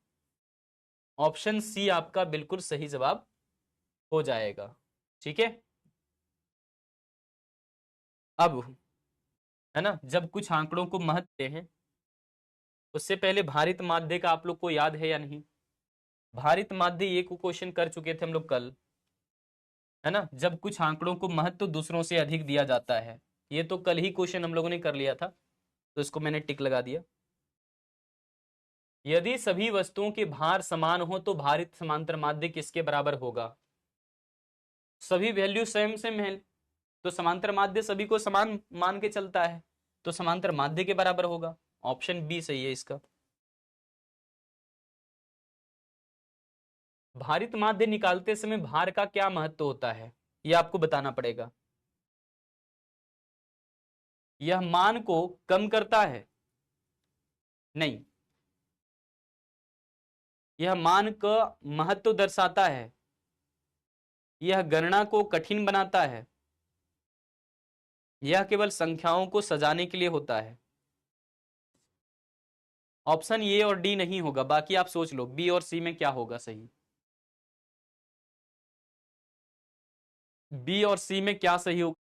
ऑप्शन सी आपका बिल्कुल सही जवाब हो जाएगा। ठीक है। अब है ना, जब कुछ आंकड़ों को महत्व देते हैं, उससे पहले भारित माध्य का आप लोग को याद है या नहीं? भारित माध्य ये क्वेश्चन कर चुके थे हम लोग कल, है ना। जब कुछ आंकड़ों को महत्व दूसरों से अधिक दिया जाता है, ये तो कल ही क्वेश्चन हम लोगों ने कर लिया था, तो इसको मैंने टिक लगा दिया। यदि सभी वस्तुओं के भार समान हो तो भारित समांतर माध्य किसके बराबर होगा? सभी वैल्यू सेम सेम है, तो समांतर माध्य सभी को समान मान के चलता है, तो समांतर माध्य के बराबर होगा। ऑप्शन बी सही है इसका। भारित माध्य निकालते समय भार का क्या महत्व होता है, यह आपको बताना पड़ेगा। यह मान को कम करता है, नहीं, यह मान का महत्व दर्शाता है, यह गणना को कठिन बनाता है, यह केवल संख्याओं को सजाने के लिए होता है। ऑप्शन ए और डी नहीं होगा, बाकी आप सोच लो बी और सी में क्या होगा सही। बी और सी में क्या सही होता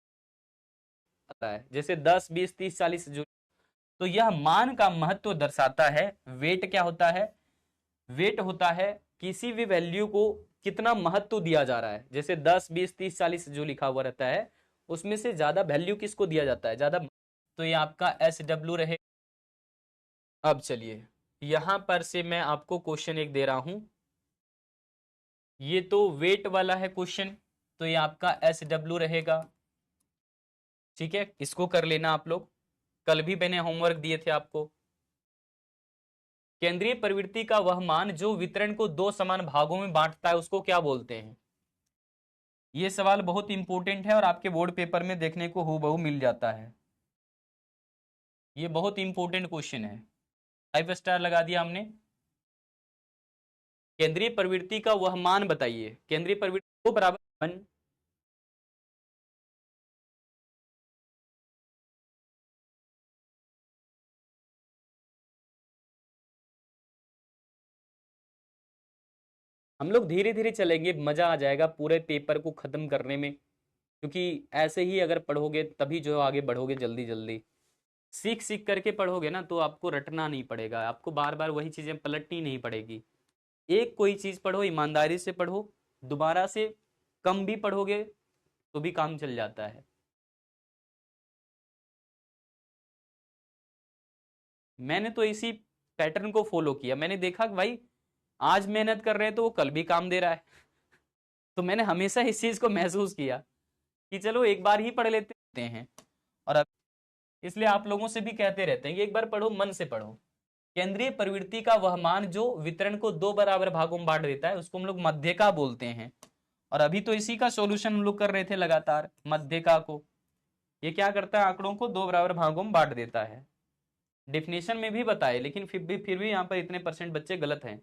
है? जैसे 10, 20, 30, 40 जो, तो यह मान का महत्व दर्शाता है। वेट क्या होता है? वेट होता है किसी भी वैल्यू को कितना महत्व दिया जा रहा है। जैसे 10, 20, 30, 40 जो लिखा हुआ रहता है, उसमें से ज्यादा वैल्यू किसको दिया जाता है, ज्यादा, तो ये आपका SW रहे। अब चलिए यहां पर से मैं आपको क्वेश्चन एक दे रहा हूं, ये तो वेट वाला है क्वेश्चन, तो ये आपका SW रहेगा। ठीक है, इसको कर लेना आप लोग, कल भी मैंने होमवर्क दिए थे आपको। केंद्रीय प्रवृत्ति का वह मान जो वितरण को दो समान भागों में बांटता है, उसको क्या बोलते हैं? ये सवाल बहुत इंपॉर्टेंट है और आपके बोर्ड पेपर में देखने को हूबहू मिल जाता है। ये बहुत इंपॉर्टेंट क्वेश्चन है। 5 स्टार लगा दिया हमने। केंद्रीय प्रवृत्ति का वह मान बताइए। केंद्रीय प्रवृत्ति को बराबर 1। हम लोग धीरे धीरे चलेंगे, मजा आ जाएगा पूरे पेपर को खत्म करने में, क्योंकि ऐसे ही अगर पढ़ोगे तभी जो आगे बढ़ोगे जल्दी जल्दी। सीख सीख करके पढ़ोगे ना तो आपको रटना नहीं पड़ेगा, आपको बार बार वही चीजें पलटनी नहीं पड़ेगी। एक कोई चीज पढ़ो, ईमानदारी से पढ़ो, दोबारा से कम भी पढ़ोगे तो भी काम चल जाता है। मैंने तो इसी पैटर्न को फॉलो किया। मैंने देखा कि भाई आज मेहनत कर रहे हैं तो वो कल भी काम दे रहा है। तो मैंने हमेशा इस चीज को महसूस किया कि चलो एक बार ही पढ़ लेते हैं। और अब इसलिए आप लोगों से भी कहते रहते हैं कि एक बार पढ़ो, मन से पढ़ो। केंद्रीय प्रवृत्ति का वह मान जो वितरण को 2 बराबर भागों में बांट देता है उसको हम लोग मध्यका बोलते हैं। और अभी तो इसी का सॉल्यूशन हम लोग कर रहे थे लगातार, मध्यका को। ये क्या करता है, आंकड़ों को 2 बराबर भागों में बांट देता है। डेफिनेशन में भी बताए, लेकिन फिर भी यहाँ पर इतने परसेंट बच्चे गलत हैं।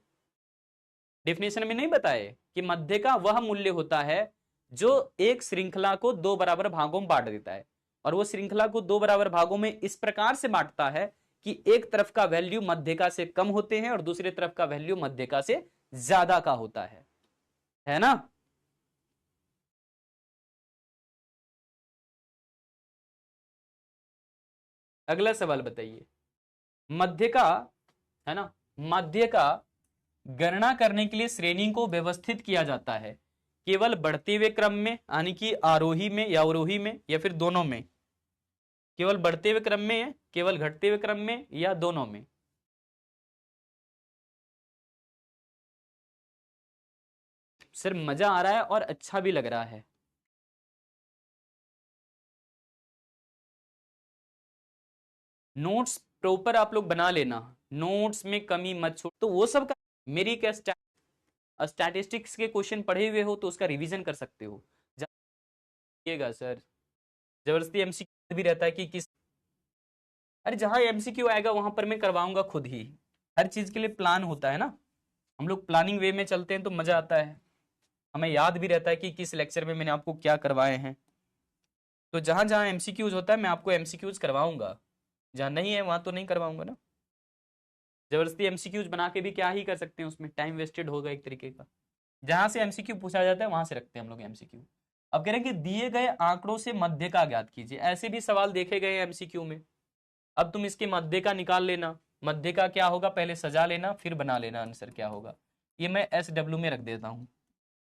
डेफिनेशन में नहीं बताए कि मध्य का वह मूल्य होता है जो एक श्रृंखला को 2 बराबर भागों में बांट देता है। और वो श्रृंखला को 2 बराबर भागों में इस प्रकार से बांटता है कि एक तरफ का वैल्यू मध्यका से कम होते हैं और दूसरी तरफ का वैल्यू मध्यका से ज्यादा का होता है ना। अगला सवाल बताइए। मध्य का, है ना, मध्य का गणना करने के लिए श्रेणी को व्यवस्थित किया जाता है केवल बढ़ते हुए क्रम में, यानी कि आरोही में या अवरोही में, या फिर दोनों में। केवल बढ़ते हुए क्रम में, केवल घटते हुए क्रम में, या दोनों में। सर मजा आ रहा है और अच्छा भी लग रहा है। नोट्स प्रॉपर आप लोग बना लेना, नोट्स में कमी मत छोड़। तो वो सब का मेरी क्या स्टैटिस्टिक्स के क्वेश्चन पढ़े हुए हो तो उसका रिवीजन कर सकते हो। जाइएगा सर, जबरदस्ती एमसीक्यू भी रहता है कि किस, अरे जहां एमसीक्यू आएगा वहां पर मैं करवाऊंगा खुद ही। हर चीज के लिए प्लान होता है ना, हम लोग प्लानिंग वे में चलते हैं तो मजा आता है। हमें याद भी रहता है कि किस लेक्चर में मैंने आपको क्या करवाए हैं। तो जहां जहां एमसीक्यूज होता है मैं आपको एमसीक्यूज करवाऊंगा, जहां नहीं है वहां तो नहीं करवाऊंगा ना। जबरदस्ती एमसीक्यूज बना के भी क्या ही कर सकते हैं, उसमें टाइम वेस्टेड होगा एक तरीके का। जहां से एमसीक्यू पूछा जाता है वहां से रखते हैं हम लोग एमसीक्यू। अब कह रहे हैं कि दिए गए आंकड़ों से मध्य का ज्ञात कीजिए। ऐसे भी सवाल देखे गए हैं एमसीक्यू में। अब तुम इसके मध्य का निकाल लेना। मध्य का क्या होगा पहले सजा लेना, फिर बना लेना आंसर क्या होगा। ये मैं SW में रख देता हूँ,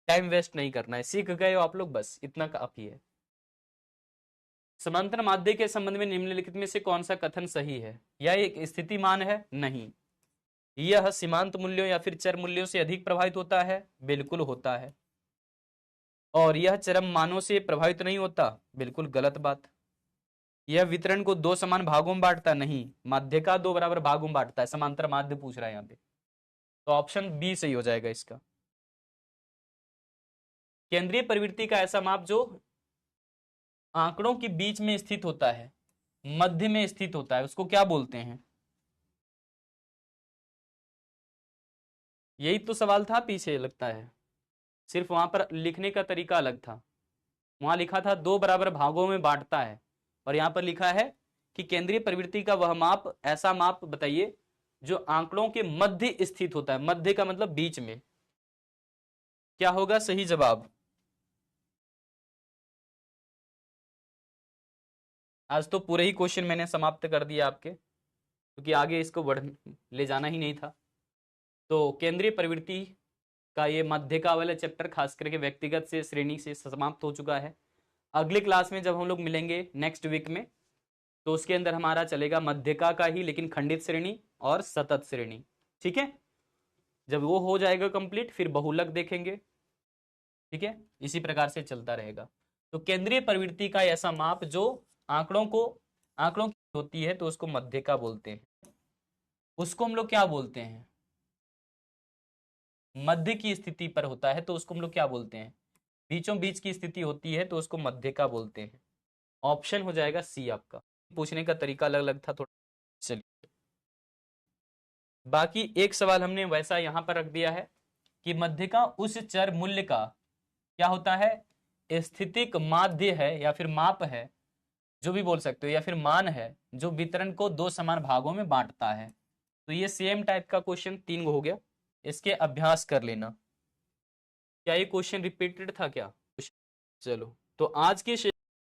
टाइम वेस्ट नहीं करना है। सीख गए हो आप लोग, बस इतना काफी है। समांतर माध्य के संबंध में निम्नलिखित में से कौन सा कथन सही है। यह एक स्थिति मान है, नहीं। यह सीमांत मूल्यों या फिर चर मूल्यों से अधिक प्रभावित होता है, बिल्कुल होता है। और यह चरम मानों से प्रभावित नहीं होता, बिल्कुल गलत बात। यह वितरण को 2 समान भागों में बांटता, नहीं। माध्य का 2 बराबर भागों में बांटता है, समांतर माध्य पूछ रहा है यहाँ पे। तो ऑप्शन बी सही हो जाएगा इसका। केंद्रीय प्रवृत्ति का ऐसा माप जो आंकड़ों के बीच में स्थित होता है, मध्य में स्थित होता है, उसको क्या बोलते हैं। यही तो सवाल था पीछे, लगता है सिर्फ वहां पर लिखने का तरीका अलग था। वहां लिखा था 2 बराबर भागों में बांटता है, और यहां पर लिखा है कि केंद्रीय प्रवृत्ति का वह माप, ऐसा माप बताइए जो आंकड़ों के मध्य स्थित होता है। मध्य का मतलब बीच में। क्या होगा सही जवाब। आज तो पूरे ही क्वेश्चन मैंने समाप्त कर दिया आपके, क्योंकि आगे इसको बढ़ ले जाना ही नहीं था। तो केंद्रीय प्रवृत्ति का ये मध्य का वाला चैप्टर खास करके व्यक्तिगत से श्रेणी से समाप्त हो चुका है। अगली क्लास में जब हम लोग मिलेंगे नेक्स्ट वीक में, तो उसके अंदर हमारा चलेगा मध्यका का ही, लेकिन खंडित श्रेणी और सतत श्रेणी। ठीक है, जब वो हो जाएगा कंप्लीट फिर बहुलक देखेंगे। ठीक है, इसी प्रकार से चलता रहेगा। तो केंद्रीय प्रवृत्ति का ऐसा माप जो आंकड़ों की होती है तो उसको मध्यका बोलते हैं। उसको हम लोग क्या बोलते हैं, मध्य की स्थिति पर होता है तो उसको हम लोग क्या बोलते हैं, बीचों बीच की स्थिति होती है तो उसको मध्यिका बोलते हैं। ऑप्शन हो जाएगा सी आपका। पूछने का तरीका अलग अलग था थोड़ा। चलिए, बाकी एक सवाल हमने वैसा यहां पर रख दिया है कि मध्यिका उस चर मूल्य का क्या होता है, स्थितिक माध्य है या फिर माप है, जो भी बोल सकते हो, या फिर मान है जो वितरण को दो समान भागों में बांटता है। तो ये सेम टाइप का क्वेश्चन 3 हो गया, इसके अभ्यास कर लेना। क्या ये क्वेश्चन रिपीटेड था क्या? चलो, तो आज के